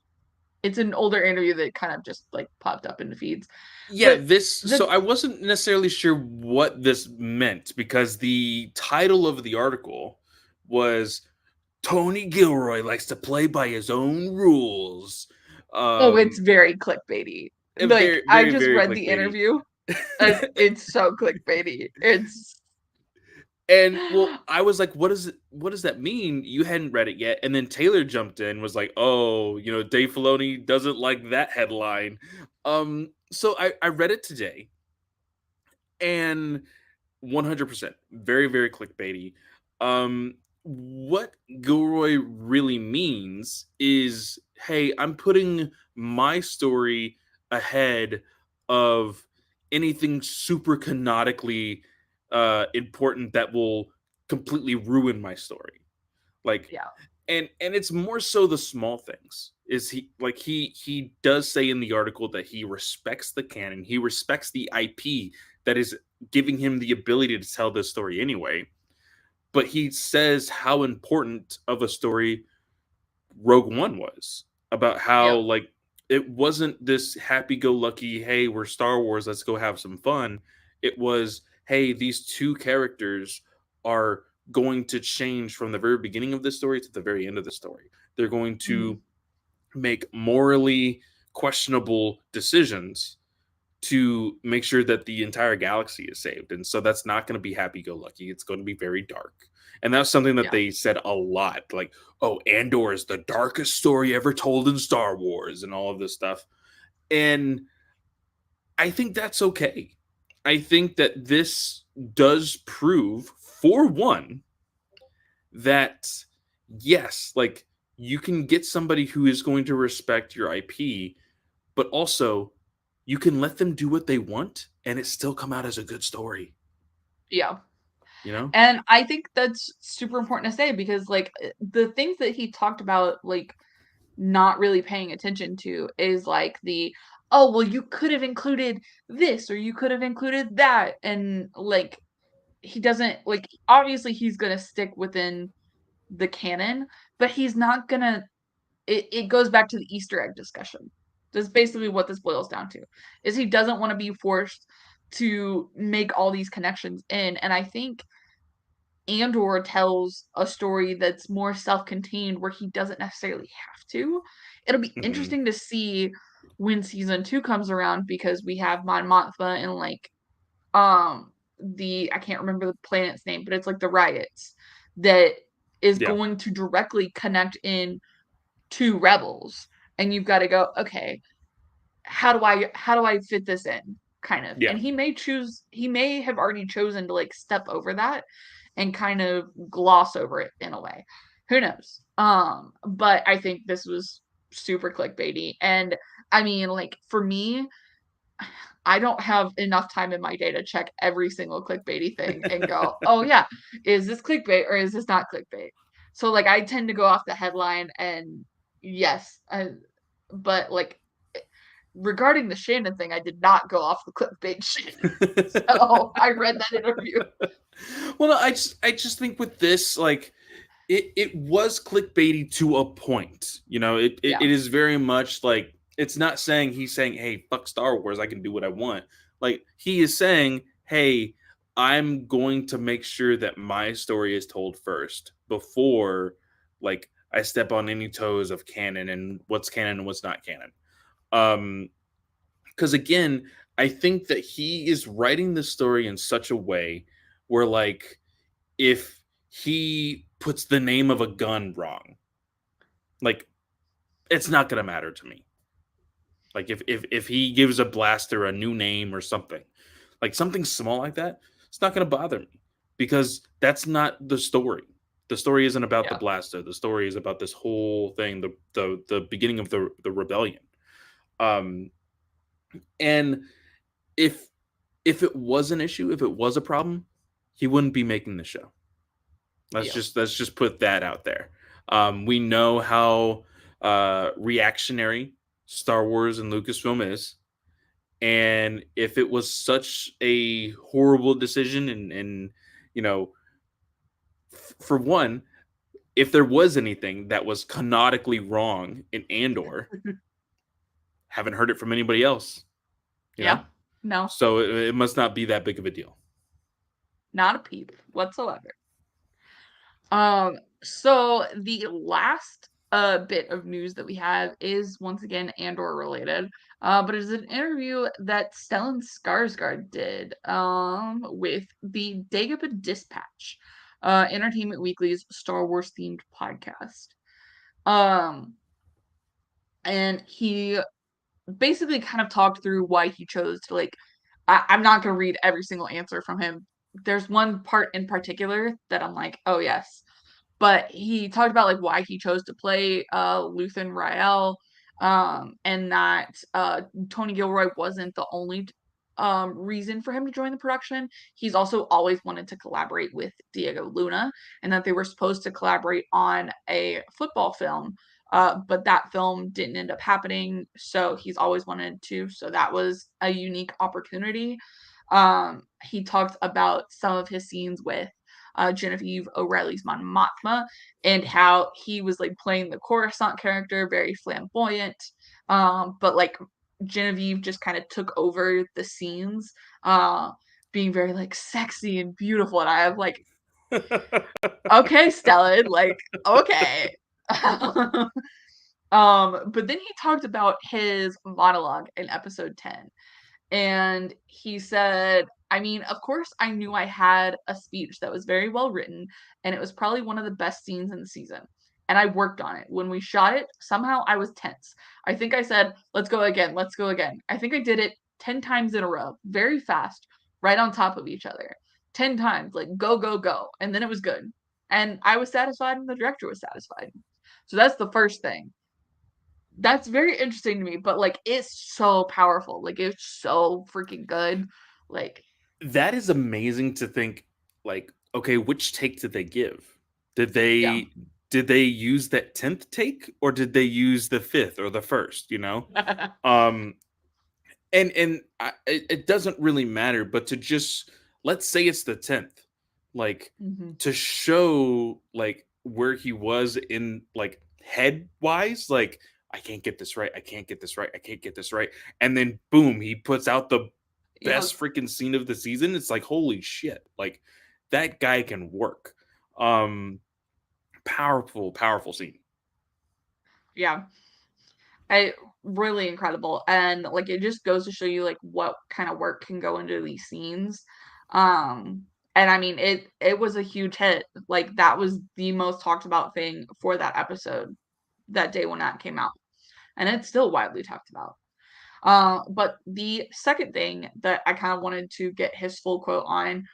it's an older interview that kind of just like popped up in the feeds. Yeah, But this so the I wasn't necessarily sure what this meant because the title of the article was Tony Gilroy likes to play by his own rules. oh, it's Um very clickbaity. Like very, I very, just very read the clickbaity. interview and it's so clickbaity. It's And well, I was like, what does that mean? You hadn't read it yet. And then Taylor jumped in, was like, oh, Dave Filoni doesn't like that headline. So I read it today and 100%. Very, very clickbaity. What Gilroy really means is, hey, I'm putting my story ahead of anything super canonically important that will completely ruin my story. Like, yeah. and it's more so the small things. Is he does say in the article that he respects the canon, he respects the IP that is giving him the ability to tell this story anyway. But he says how important of a story Rogue One was, about how Yep. like it wasn't this happy-go-lucky, hey, we're Star Wars, let's go have some fun. It was, hey, these two characters are going to change from the very beginning of the story to the very end of the story. They're going Mhm. to make morally questionable decisions to make sure that the entire galaxy is saved. And so that's not going to be happy go lucky. It's going to be very dark. And that's something that Yeah. they said a lot, like, oh, Andor is the darkest story ever told in Star Wars and all of this stuff. And I think that's okay. I think that this does prove, for one, that yes, like you can get somebody who is going to respect your IP, but also you can let them do what they want and it still come out as a good story, Yeah. you know? And I think that's super important to say because like the things that he talked about like not really paying attention to is like the oh well you could have included this or you could have included that and like he doesn't like obviously he's going to stick within the canon but he's not going to it goes back to the Easter egg discussion. That's basically what this boils down to. Is he doesn't want to be forced to make all these connections in and I think Andor tells a story that's more self-contained where he doesn't necessarily have to. It'll be Hmm. interesting to see when season 2 comes around because we have Mon Mothma and like the I can't remember the planet's name, but it's like the riots that is Yeah. going to directly connect in to Rebels. And you've got to go, okay, how do I fit this in? Kind of. Yeah. And he may have already chosen to like step over that and kind of gloss over it in a way. Who knows? But I think this was super clickbaity. And I mean, like for me, I don't have enough time in my day to check every single clickbaity thing and go, oh yeah, is this clickbait or is this not clickbait? So like I tend to go off the headline and yes, but like regarding the Shannon thing, I did not go off the clickbait shit. So I read that interview. Well, no, I just think with this, like, it was clickbaity to a point. You know, it Yeah, is very much like it's not saying he's saying, "Hey, fuck Star Wars, I can do what I want." Like he is saying, "Hey, I'm going to make sure that my story is told first before like I step on any toes of canon and what's canon and what's not canon." Um because again, I think that he is writing the story in such a way where like if he puts the name of a gun wrong, like it's not gonna matter to me. Like if he gives a blaster a new name or something, like something small like that, it's not gonna bother me because that's not the story. The story isn't about the yeah, blaster. The story is about this whole thing, the beginning of the rebellion. Um, and if if it was an issue, if it was a problem, he wouldn't be making the show. yeah, Let's just put that out there. We know how reactionary Star Wars and Lucasfilm is, and if it was such a horrible decision, and you know, for one, if there was anything that was canonically wrong in Andor, haven't heard it from anybody else. You know, yeah. No, so it must not be that big of a deal. not a peep whatsoever. So the last bit of news that we have is once again Andor related. But it's an interview that Stellan Skarsgård did with the Dagobah Dispatch, Entertainment Weekly's Star Wars themed podcast. Um and he basically kind of talked through why he chose to like I'm not gonna read every single answer from him. There's one part in particular that I'm like, oh yes, but he talked about like why he chose to play Luthen Rael, and that Tony Gilroy wasn't the only reason for him to join the production. He's also always wanted to collaborate with Diego Luna, and that they were supposed to collaborate on a football film. But that film didn't end up happening, so he's always wanted to. So that was a unique opportunity. He talked about some of his scenes with Genevieve O'Reilly's Mon Mothma and how he was like playing the Coruscant character, very flamboyant. But like Genevieve just kind of took over the scenes, uh, being very like sexy and beautiful. And I have like, okay, Stellan, like, okay. But then he talked about his monologue in episode 10 And he said, I mean, of course, I knew I had a speech that was very well written, and it was probably one of the best scenes in the season. And I worked on it. When we shot it, somehow I was tense. I think I said, let's go again, let's go again. I think I did it 10 times in a row, very fast, right on top of each other. 10 times, like go, go, go. And then it was good. And I was satisfied, and the director was satisfied. So that's the first thing. That's very interesting to me, but like it's so powerful. Like it's so freaking good. Like, That is amazing to think, like, okay, which take did they give? Did yeah. they did they use that 10th take, or did they use the 5th or the 1st, you know? Um it doesn't really matter, but to just, let's say it's the 10th, like, Mhm. to show like where he was in like head wise, like, I can't get this right, I can't get this right, I can't get this right, and then boom, he puts out the Yeah. best freaking scene of the season. It's like, holy shit, like, that guy can work. um Powerful scene. Yeah. I really incredible. And like it just goes to show you like what kind of work can go into these scenes. Um and I mean it was a huge hit. Like that was the most talked about thing for that episode that day when that came out. And it's still widely talked about. But the second thing that I kind of wanted to get his full quote on,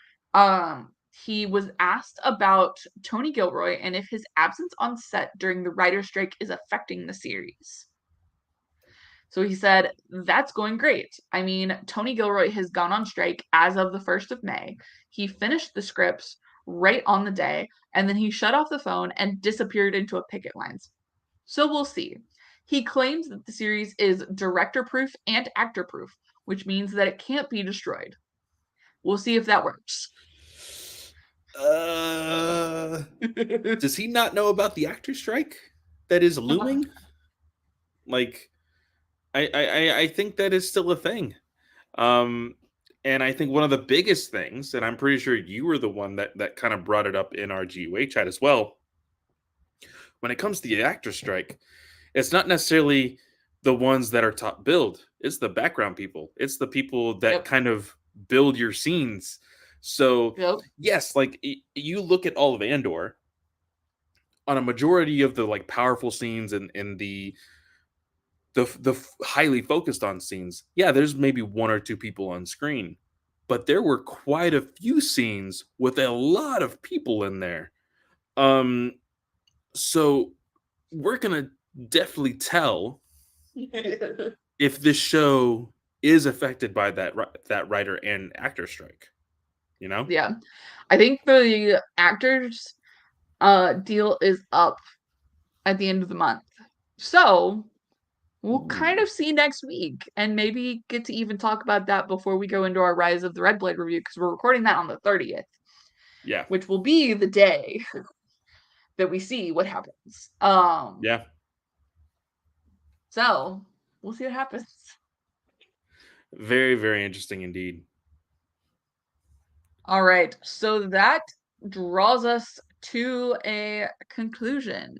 he was asked about Tony Gilroy and if his absence on set during the writer's strike is affecting the series. So he said, that's going great. I mean, Tony Gilroy has gone on strike as of the 1st of May. He finished the scripts right on the day, and then he shut off the phone and disappeared into a picket lines. So we'll see. He claims that the series is director proof and actor proof, which means that it can't be destroyed. We'll see if that works. uh does he not know about the actor strike that is looming? Like, I think that is still a thing. Um, and I think one of the biggest things, and I'm pretty sure you were the one that kind of brought it up in our GUA chat as well. When it comes to the actor strike, it's not necessarily the ones that are top billed. It's the background people. It's the people that Yep. kind of build your scenes. So Yep. yes, like, you look at all of Andor, on a majority of the like powerful scenes and the highly focused on scenes, yeah, there's maybe one or two people on screen, but there were quite a few scenes with a lot of people in there. Um, so we're gonna definitely tell if this show is affected by that writer and actor strike. You know? Yeah. I think the actors deal is up at the end of the month. So we'll kind Ooh, of see next week and maybe get to even talk about that before we go into our Rise of the Red Blade review because we're recording that on the 30th, yeah, which will be the day that we see what happens. yeah, So we'll see what happens. very interesting indeed. All right. So that draws us to a conclusion.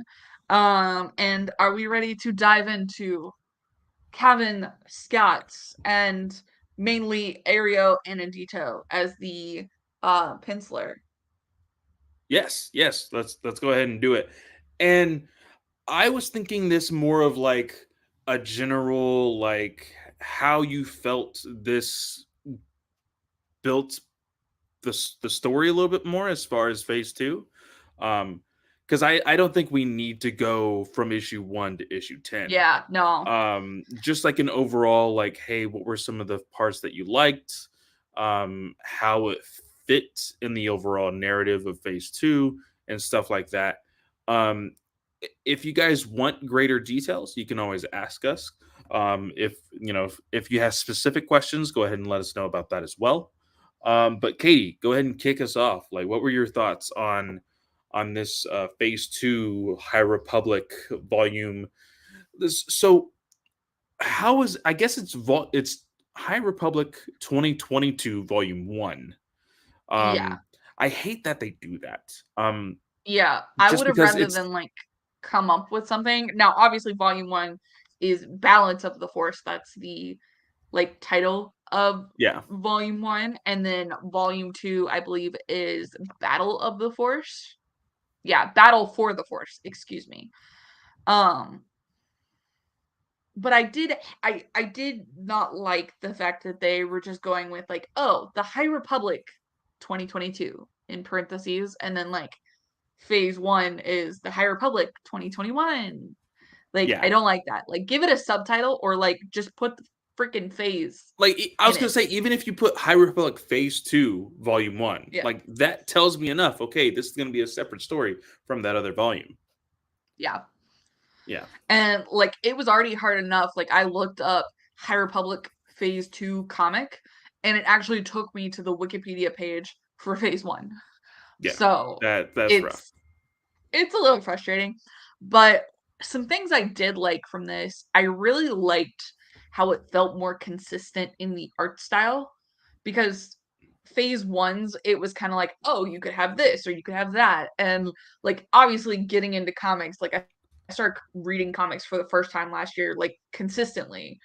And are we ready to dive into Kevin Scott and mainly Ario Anandito as the penciler? Yes, let's go ahead and do it. And I was thinking this more of like a general, like, how you felt this built the story a little bit more as far as phase two. Because I don't think we need to go from issue 1 to issue 10. Yeah, no. Just like an overall, like, hey, what were some of the parts that you liked? How it fit in the overall narrative of phase two and stuff like that. If you guys want greater details, you can always ask us. If you know, if you have specific questions, go ahead and let us know about that as well. But Katie, go ahead and kick us off. Like, what were your thoughts on this phase two High Republic volume? This, so how is, I guess it's High Republic 2022 volume 1. Yeah. Um I hate that they do that. Yeah. I Just would have because rather it's, than like come up with something. Now, obviously, volume one is Balance of the Force. That's the like title of Yeah. volume 1, and then volume 2, I believe, is Battle of the Force. Yeah, Battle for the Force, excuse me. Um, but I did not like the fact that they were just going with like, oh, the High Republic 2022 in parentheses, and then like phase 1 is the High Republic 2021. Like, I Yeah. don't like that. Like, give it a subtitle or like just put the freaking phase Like I in was gonna it. say, even if you put High Republic Phase 2, Volume 1, Yeah. like that tells me enough. Okay, this is gonna be a separate story from that other volume. Yeah. Yeah. And like it was already hard enough. Like I looked up High Republic Phase 2 comic and it actually took me to the Wikipedia page for Phase 1. Yeah. So That's rough. it's it's a little frustrating, but some things I did like from this, I really liked how it felt more consistent in the art style because phase ones it was kind of like, oh, you could have this or you could have that, and like obviously getting into comics, like I started reading comics for the first time last year like consistently,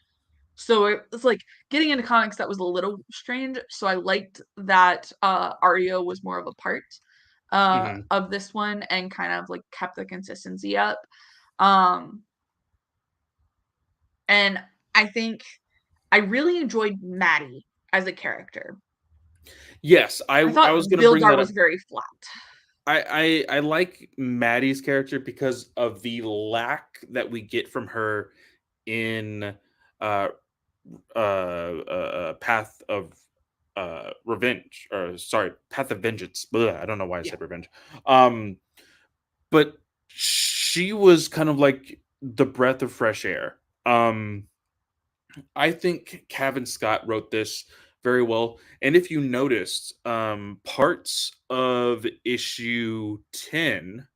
so it was like getting into comics that was a little strange. So I liked that Ario was more of a part Hmm. of this one and kind of like kept the consistency up. Um and I think I really enjoyed Maddie as a character. Yes, I I thought was gonna bring Vildar that up. was very flat. I like Maddie's character because of the lack that we get from her in uh Path of Revenge, or sorry, Path of Vengeance. Blah, I don't know why I Yeah. said revenge. Um but she was kind of like the breath of fresh air. I think Cavan Scott wrote this very well. And if you noticed, parts of issue 10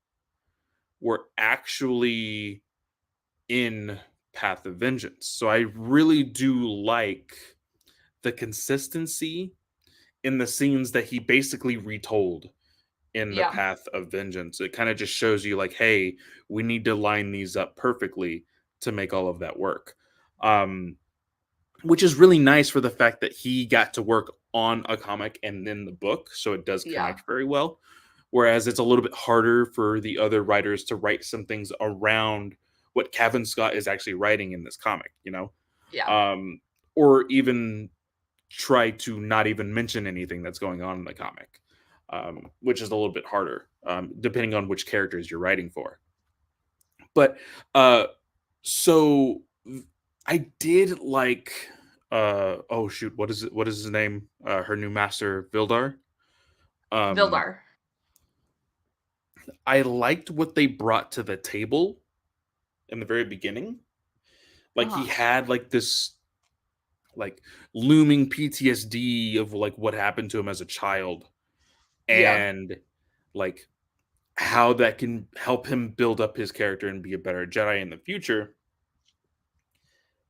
were actually in Path of Vengeance. So I really do like the consistency in the scenes that he basically retold in the Yeah. Path of Vengeance. It kind of just shows you, like, hey, we need to line these up perfectly to make all of that work. Which is really nice for the fact that he got to work on a comic and then the book, so it does Yeah. connect very well. Whereas it's a little bit harder for the other writers to write some things around what Kevin Scott is actually writing in this comic, Yeah. um, or even try to not even mention anything that's going on in the comic, which is a little bit harder, depending on which characters you're writing for. But uh, so I did like oh shoot, what is his name? Her new master, Vildar. Um Vildar. I liked what they brought to the table in the very beginning. Like he Uh-huh. had like this like looming PTSD of like what happened to him as a child, Yeah. and like how that can help him build up his character and be a better Jedi in the future.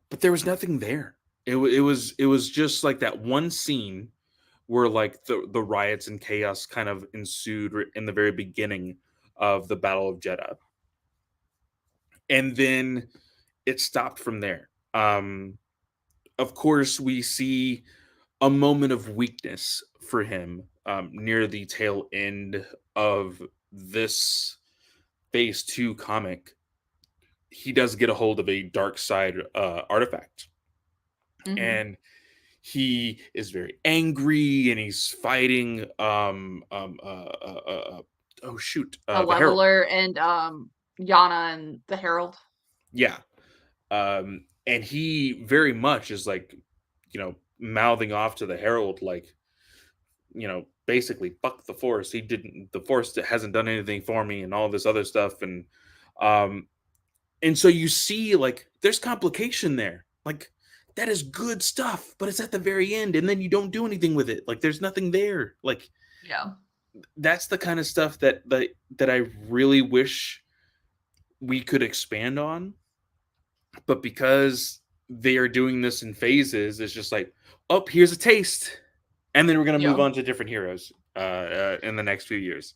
But there was nothing there. It was just like that one scene where like the riots and chaos kind of ensued in the very beginning of the Battle of Jeddah, and then it stopped from there. Of course, we see a moment of weakness for him near the tail end of this phase 2 comic. He does get a hold of a dark side artifact, Mm-hmm. and he is very angry and he's fighting oh shoot, A the Herald. leveler and Yana and the Herald. Yeah. And he very much is like, mouthing off to the Herald, like, basically fuck the Force. The Force hasn't done anything for me and all this other stuff. Um and so you see like there's complication there. Like that is good stuff, but it's at the very end and then you don't do anything with it. Like there's nothing there. Like Yeah. that's the kind of stuff that I really wish we could expand on, but because they are doing this in phases, it's just like, oh, here's a taste, and then we're gonna move Yeah. on to different heroes in the next few years.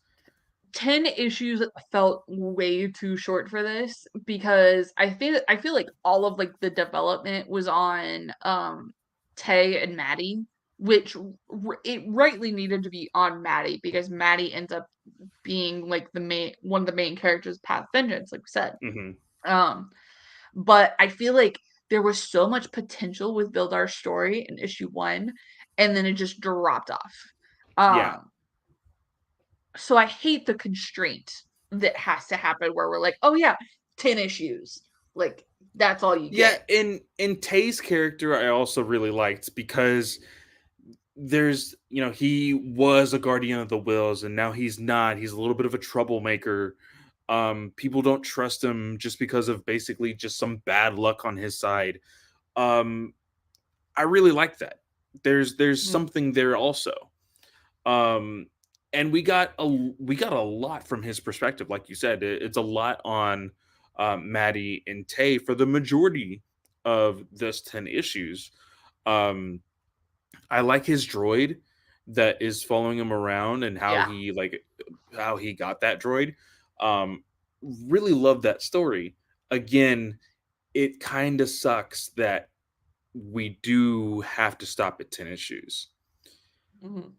10 issues felt way too short for this because I feel like all of like the development was on Tay and Maddie, which it rightly needed to be on Maddie because Maddie ends up being like the main one of the main characters path vengeance, like we said. Hmm. Um, but I feel like there was so much potential with Bildar's story in issue one, and then it just dropped off. Yeah. Um, so I hate the constraint that has to happen where we're like, oh yeah, 10 issues. Like that's all you Yeah, get. in Tay's character, I also really liked because he was a guardian of the wills, and now he's not. He's a little bit of a troublemaker. People don't trust him just because of basically just some bad luck on his side. Um, I really like that. There's Mhm. something there also. Um, and we got a lot from his perspective, like you said. It's a lot on Maddie and Tay for the majority of this 10 issues. Um, I like his droid that is following him around and Yeah. how he got that droid. Um, really love that story. Again, it kind of sucks that we do have to stop at 10 issues. Mhm.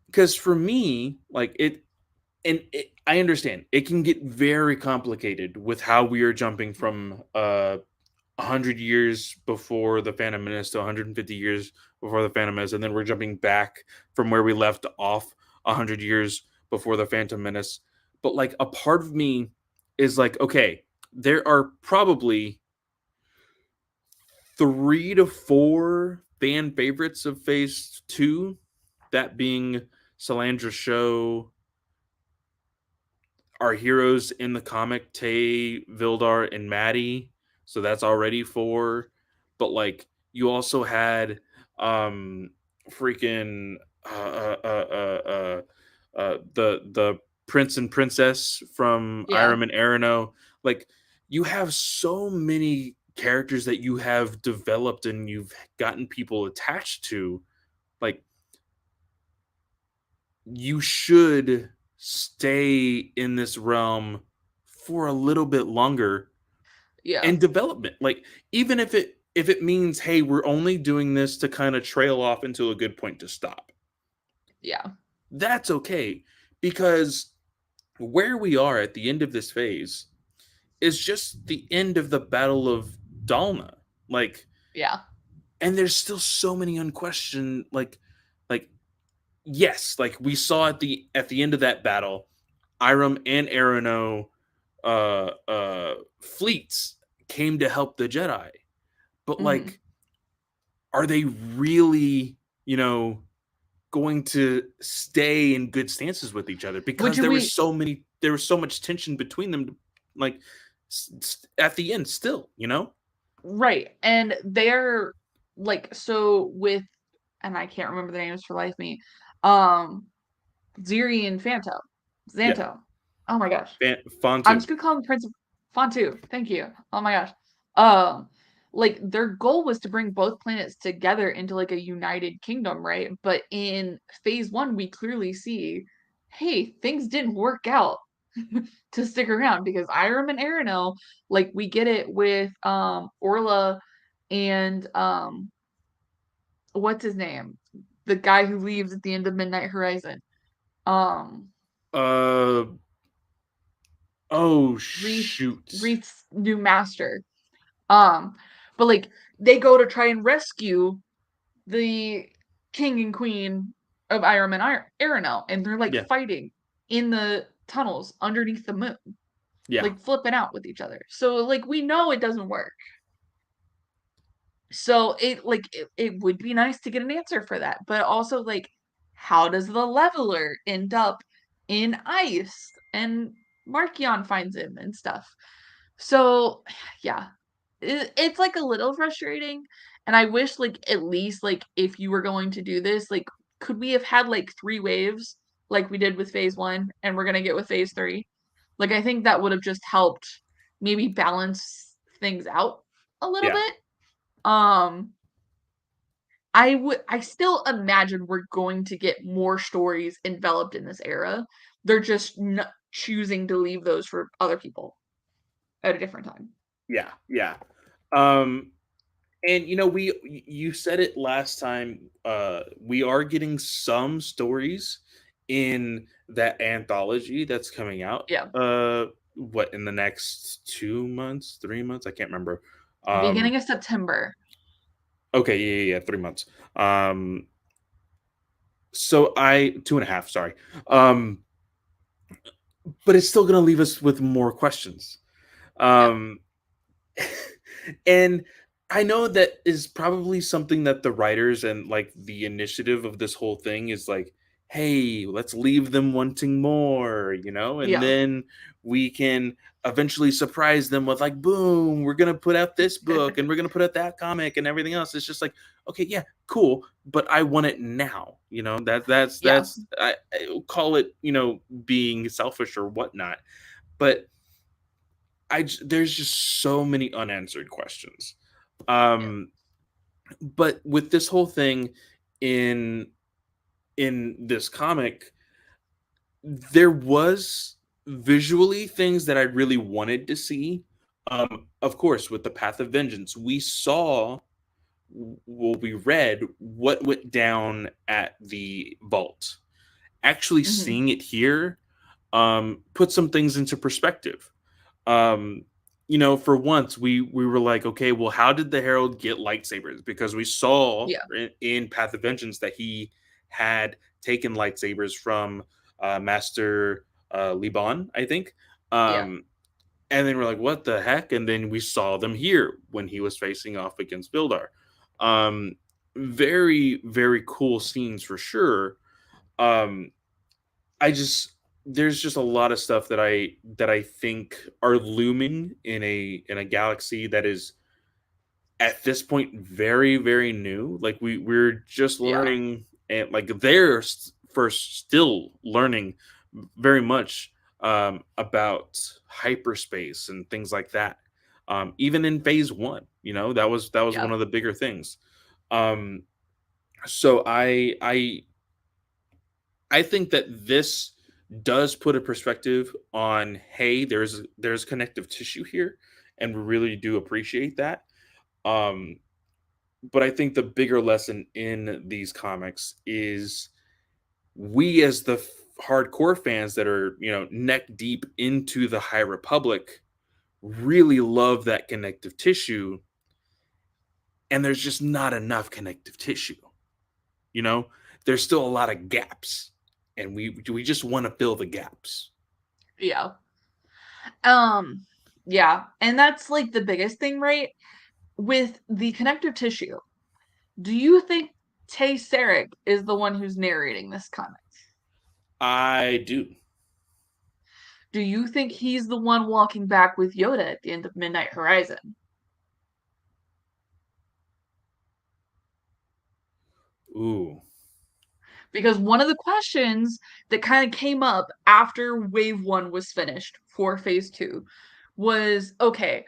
Because for me, I understand it can get very complicated with how we are jumping from 100 years before the Phantom Menace to 150 years before the Phantom Menace, and then we're jumping back from where we left off 100 years before the Phantom Menace. But like a part of me is like, okay, there are probably 3 to 4 fan favorites of Phase Two, that being Salandra Show, our heroes in the comic, Tay, Vildar, and Maddie. So that's already 4. But like you also had um freaking the prince and princess from Yeah. Iram and Arano. Like you have so many characters that you have developed and you've gotten people attached to. Like you should stay in this realm for a little bit longer Yeah. and development. Like even if it means, hey, we're only doing this to kind of trail off into a good point to stop. Yeah. That's okay, because where we are at the end of this phase is just the end of the Battle of Dalna. Like, Yeah. and there's still so many unquestioned, like yes, like we saw at the end of that battle, Iram and Arano fleets came to help the Jedi. But Mhm. like, are they really, going to stay in good stances with each other? Which Because we there was so much tension between them, like at the end still. right. And they're like so with and I can't remember the names for life me. Um Ziri and Fanto. Yeah. Xanto. Oh my gosh. I'm Fontu. just gonna call him Prince of Fontu. Thank you. Oh my gosh. Um, like their goal was to bring both planets together into like a united kingdom, right? But in phase one, we clearly see, hey, things didn't work out to stick around because Iram and Arano, like we get it with Orla and what's his name? The guy who leaves at the end of Midnight Horizon. Um uh oh Reese shoot. Reese's new master. Um, but like they go to try and rescue the king and queen of Iram and Aranel, and they're like Yeah. fighting in the tunnels underneath the moon, Yeah. like flipping out with each other. So like we know it doesn't work. So it would be nice to get an answer for that, but also like how does the leveler end up in ice and Markion finds him and stuff. So yeah, it's like a little frustrating and I wish like at least like if you were going to do this like could we have had like 3 waves like we did with phase 1 and we're going to get with phase 3. Like I think that would have just helped maybe balance things out a little Yeah. bit. I still imagine we're going to get more stories enveloped in this era. They're just choosing to leave those for other people at a different time. Yeah. Yeah. Um And you said it last time. We are getting some stories in that anthology that's coming out. Yeah. What, in the next 2 months, 3 months? I can't remember. Beginning Um, of September. okay, yeah, 3 months. Um, so I 2.5. Sorry. Um, but it's still gonna leave us with more questions. Yeah. Um, and I know that is probably something that the writers and like the initiative of this whole thing is like, hey, let's leave them wanting more, and Yeah. then we can eventually surprise them with like, boom, we're gonna put out this book and we're gonna put out that comic and everything else. It's just like, okay, yeah, cool, but I want it now. Yeah. I call it, being selfish or whatnot, but there's just so many unanswered questions. Yeah. Um, but with this whole thing in this comic, there was visually things that I really wanted to see. Of course, with the Path of Vengeance, we saw, well, we read what went down at the vault. Actually Mhm. seeing it here put some things into perspective. um for once we were like, okay, well, how did the Herald get lightsabers? Because we saw Yeah. in Path of Vengeance that he had taken lightsabers from Master Liban, I think. Yeah. And then we're like, what the heck? And then we saw them here when he was facing off against Bildar. um Very, very cool scenes for sure. um I just There's just a lot of stuff that I think are looming in a galaxy that is at this point very, very new. Like we're just Yeah. learning, and like they're first still learning very much about hyperspace and things like that. Even in phase one, that was Yeah. one of the bigger things. Um, so I think that this does put a perspective on, hey, there's connective tissue here, and we really do appreciate that. Um, but I think the bigger lesson in these comics is we, as the hardcore fans that are neck deep into the High Republic, really love that connective tissue, and there's just not enough connective tissue. You know, there's still a lot of gaps, and we just want to fill the gaps. Yeah. Um, yeah. And that's like the biggest thing, right? With the connective tissue. Do you think Tay Sarek is the one who's narrating this comic? I do. Do you think he's the one walking back with Yoda at the end of Midnight Horizon? Ooh. Because one of the questions that kind of came up after Wave 1 was finished for Phase 2 was okay,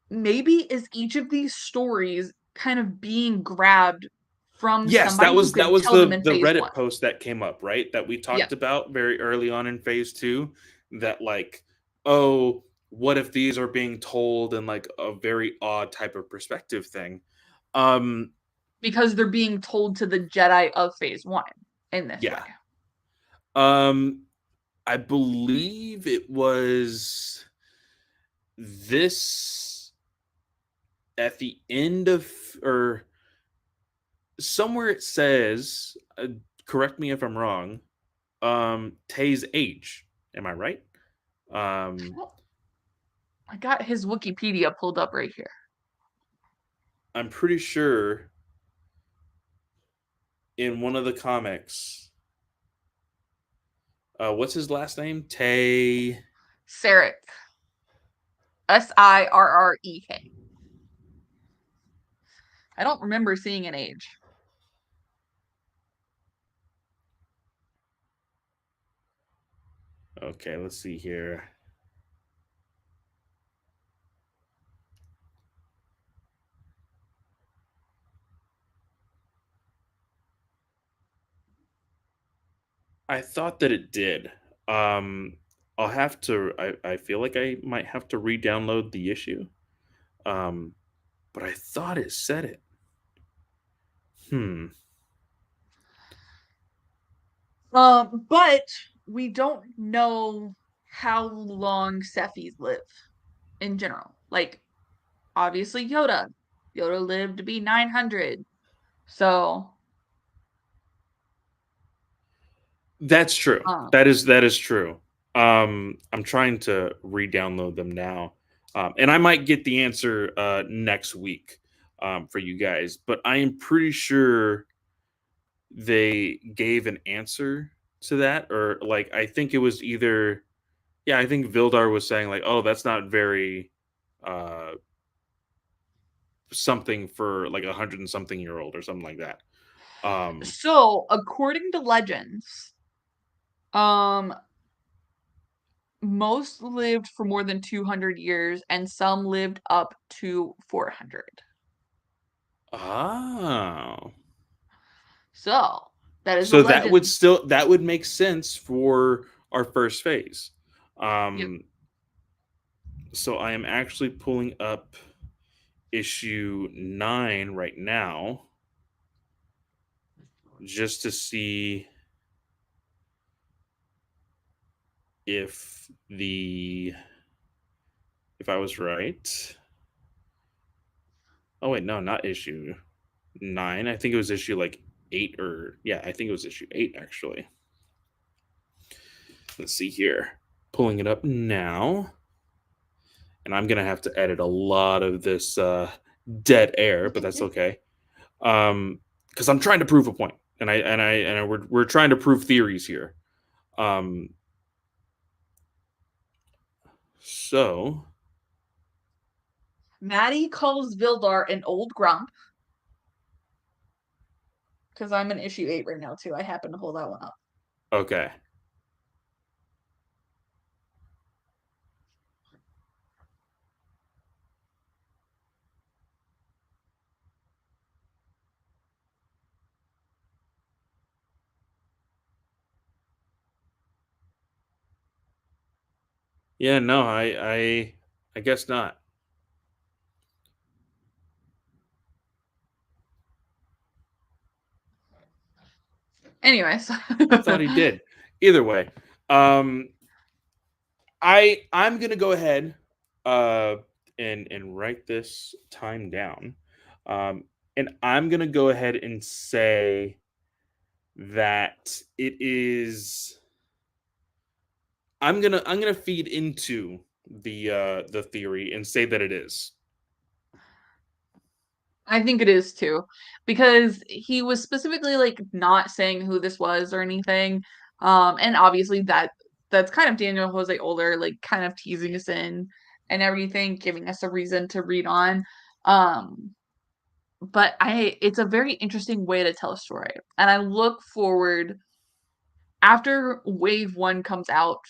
maybe is each of these stories kind of being grabbed from Yes, somebody who that could was tell them in the Phase 1? Reddit post that came up, right? That we Yeah, talked about very early on in phase 2, that like, oh, what if these are being told in like a very odd type of perspective thing? Um because they're being told to the Jedi of Phase 1 in this way. yeah. Um I believe it was this at the end of, or somewhere it says, correct me if I'm wrong, Tay's age. Am I right? Um, Well, I got his Wikipedia pulled up right here. I'm pretty sure in one of the comics, what's his last name? Tay. Sarek. Sirrek. I don't remember seeing an age. Okay, let's see here. I thought that it did. Um, I'll have to. I feel like I might have to re-download the issue. Um, but I thought it said it. Hmm. But we don't know how long Cephis live in general. Like, obviously Yoda. Yoda lived to be 900. So, That's true. um, That is true. I'm trying to re-download them now, and I might get the answer next week for you guys. But I am pretty sure they gave an answer to that, or like I think it was either yeah, I think Vildar was saying like, oh, that's not very uh something for like 100 and something year old or something like that. Um, so according to legends, um, most lived for more than 200 years and some lived up to 400. oh. So, that is a So legend. that would make sense for our first phase. Yep. Um, so I am actually pulling up issue 9 right now just to see if the if I was right. Oh wait, no, not issue 9. I think it was issue like 8 or yeah, I think it was issue 8 actually. Let's see here. Pulling it up now. And I'm gonna have to edit a lot of this dead air, but that's okay. Because I'm trying to prove a point, and we're trying to prove theories here. Um, so Maddie calls Vildar an old grump because I'm in issue 8 right now, too. I happen to hold that one up. okay, yeah, no, I guess not. Anyways. I thought he did. Either way, um, I'm gonna go ahead uh, and write this time down, um, and I'm gonna go ahead and say that it is I'm gonna feed into the theory and say that it is. I think it is too, because he was specifically like not saying who this was or anything. And obviously that's kind of Daniel Jose Older, like kind of teasing us in and everything, giving us a reason to read on. Um, but it's a very interesting way to tell a story. And I look forward after wave one comes out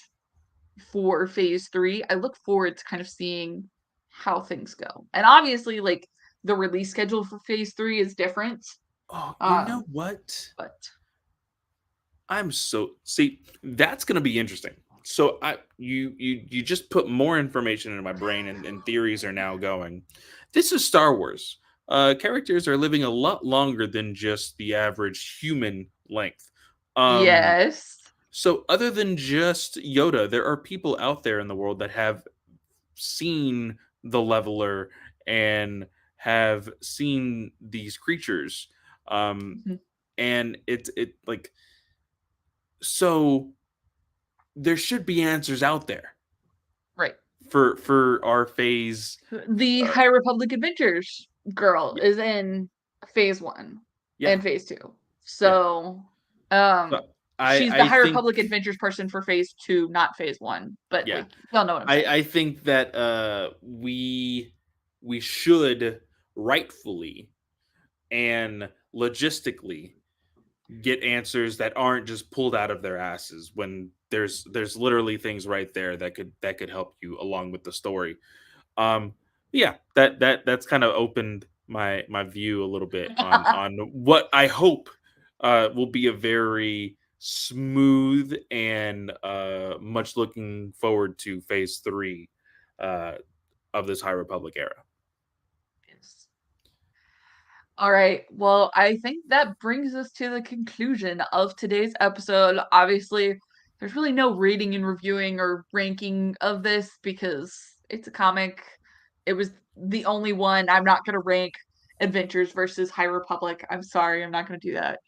for phase three, I look forward to kind of seeing how things go. And obviously, like the release schedule for phase three is different. Oh, you know Um, what? but I'm so see that's gonna be interesting. So I you just put more information into my brain and theories are now going. This is Star Wars. Characters are living a lot longer than just the average human length. Um, yes. so other than just Yoda, there are people out there in the world that have seen the leveler and have seen these creatures. Um, Mhm. and it like so there should be answers out there Right. for our phase. The Uh, High Republic Adventures girl yeah, is in phase one yeah, and phase two. yeah. So So she's the I High think Republic Adventures person for phase two, not phase one. But yeah, like y'all know what I'm saying. I think that we should rightfully and logistically get answers that aren't just pulled out of their asses when there's literally things right there that could help you along with the story. Um, yeah, that's kind of opened my view a little bit on what I hope will be a very smooth and much looking forward to phase 3 uh, of this High Republic era. Yes. All right. Well, I think that brings us to the conclusion of today's episode. Obviously, there's really no rating and reviewing or ranking of this because it's a comic. It was the only one. I'm not going to rank Adventures versus High Republic. I'm sorry. I'm not going to do that.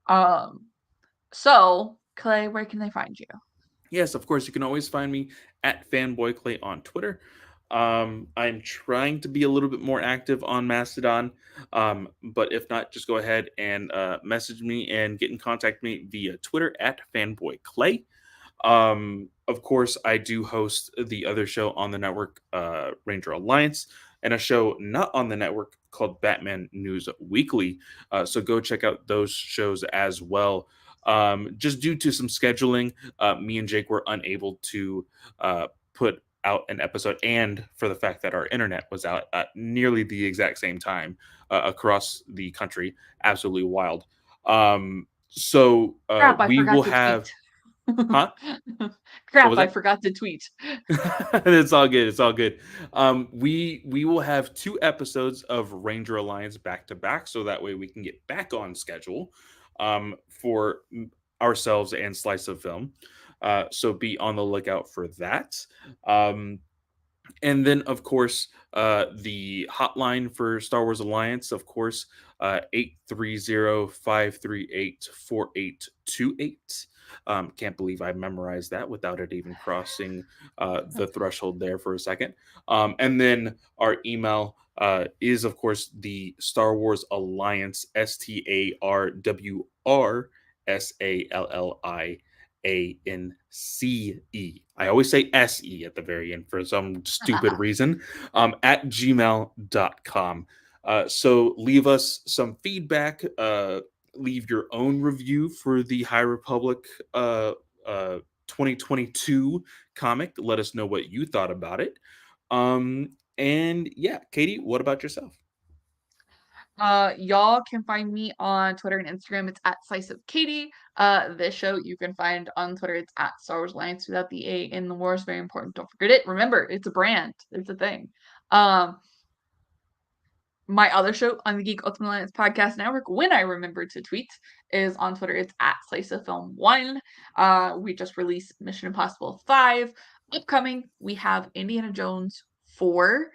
Um, so, Clay, where can they find you? Yes, of course, you can always find me at fanboyclay on Twitter. I'm trying to be a little bit more active on Mastodon, but if not, just go ahead and message me and get in contact with me via Twitter at fanboyclay. Of course, I do host the other show on the network, Ranger Alliance, and a show not on the network called Batman News Weekly. So go check out those shows as well. Just due to some scheduling, me and Jake were unable to put out an episode, and for the fact that our internet was out at nearly the exact same time across the country, absolutely wild. Crap, I We will forgot to tweet. have, huh? What Crap, was I that? forgot to tweet. It's all good. It's all good. We will have two episodes of Ranger Alliance back to back, so that way we can get back on schedule for ourselves and Slice of Film. So be on the lookout for that. Um, and then, of course, the hotline for Star Wars Alliance, of course, 830-538-4828. Can't believe I memorized that without it even crossing the threshold there for a second. And then our email is, of course, the Star Wars Alliance, StarWarsAlliance. I always say SE at the very end for some stupid reason, at gmail.com. So leave us some feedback. Leave your own review for the High Republic uh, 2022 comic. Let us know what you thought about it. And yeah, Katie, what about yourself? Y'all can find me on Twitter and Instagram. It's at Slice of Katie. This show you can find on Twitter. It's at Star Wars Alliance without the A in the war is very important. Don't forget it. Remember, it's a brand. It's a thing. Um, my other show on the Geek Ultimate Alliance Podcast Network, when I remember to tweet, is on Twitter. It's at Slice of Film One. We just released Mission Impossible 5. Upcoming, we have Indiana Jones 4,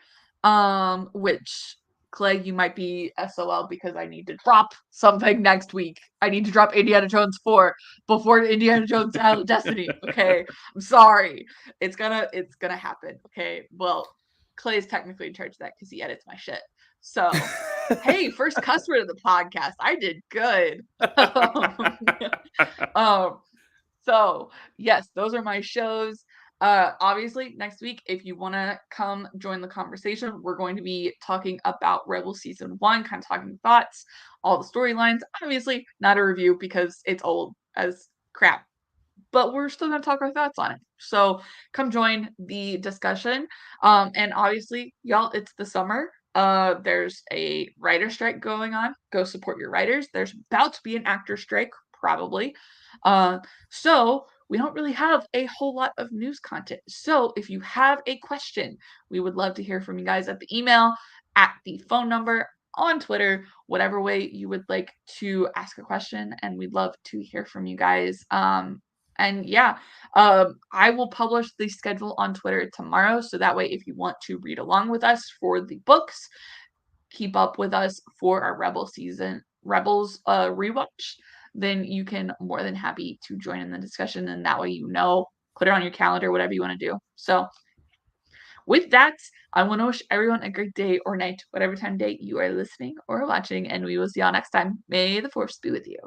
which Clay, you might be SOL because I need to drop something next week. I need to drop Indiana Jones 4 before Indiana Jones Destiny. Okay. I'm sorry. It's gonna happen. Okay. Well, Clay is technically in charge of that because he edits my shit. So, hey, first customer of the podcast. I did good. um, so yes, those are my shows. Obviously, next week, if you want to come join the conversation, we're going to be talking about Rebel Season 1, kind of talking thoughts, all the storylines. Obviously, not a review because it's old as crap, but we're still going to talk our thoughts on it. So come join the discussion. And obviously, y'all, it's the summer. There's a writer strike going on. Go support your writers. There's about to be an actor strike, probably. Uh, so we don't really have a whole lot of news content. So if you have a question, we would love to hear from you guys at the email, at the phone number, on Twitter, whatever way you would like to ask a question, and we'd love to hear from you guys. And yeah, I will publish the schedule on Twitter tomorrow. So that way, if you want to read along with us for the books, keep up with us for our Rebels rewatch, then you can more than happy to join in the discussion. And that way, put it on your calendar, whatever you want to do. So with that, I want to wish everyone a great day or night, whatever time of day you are listening or watching. And we will see y'all next time. May the force be with you.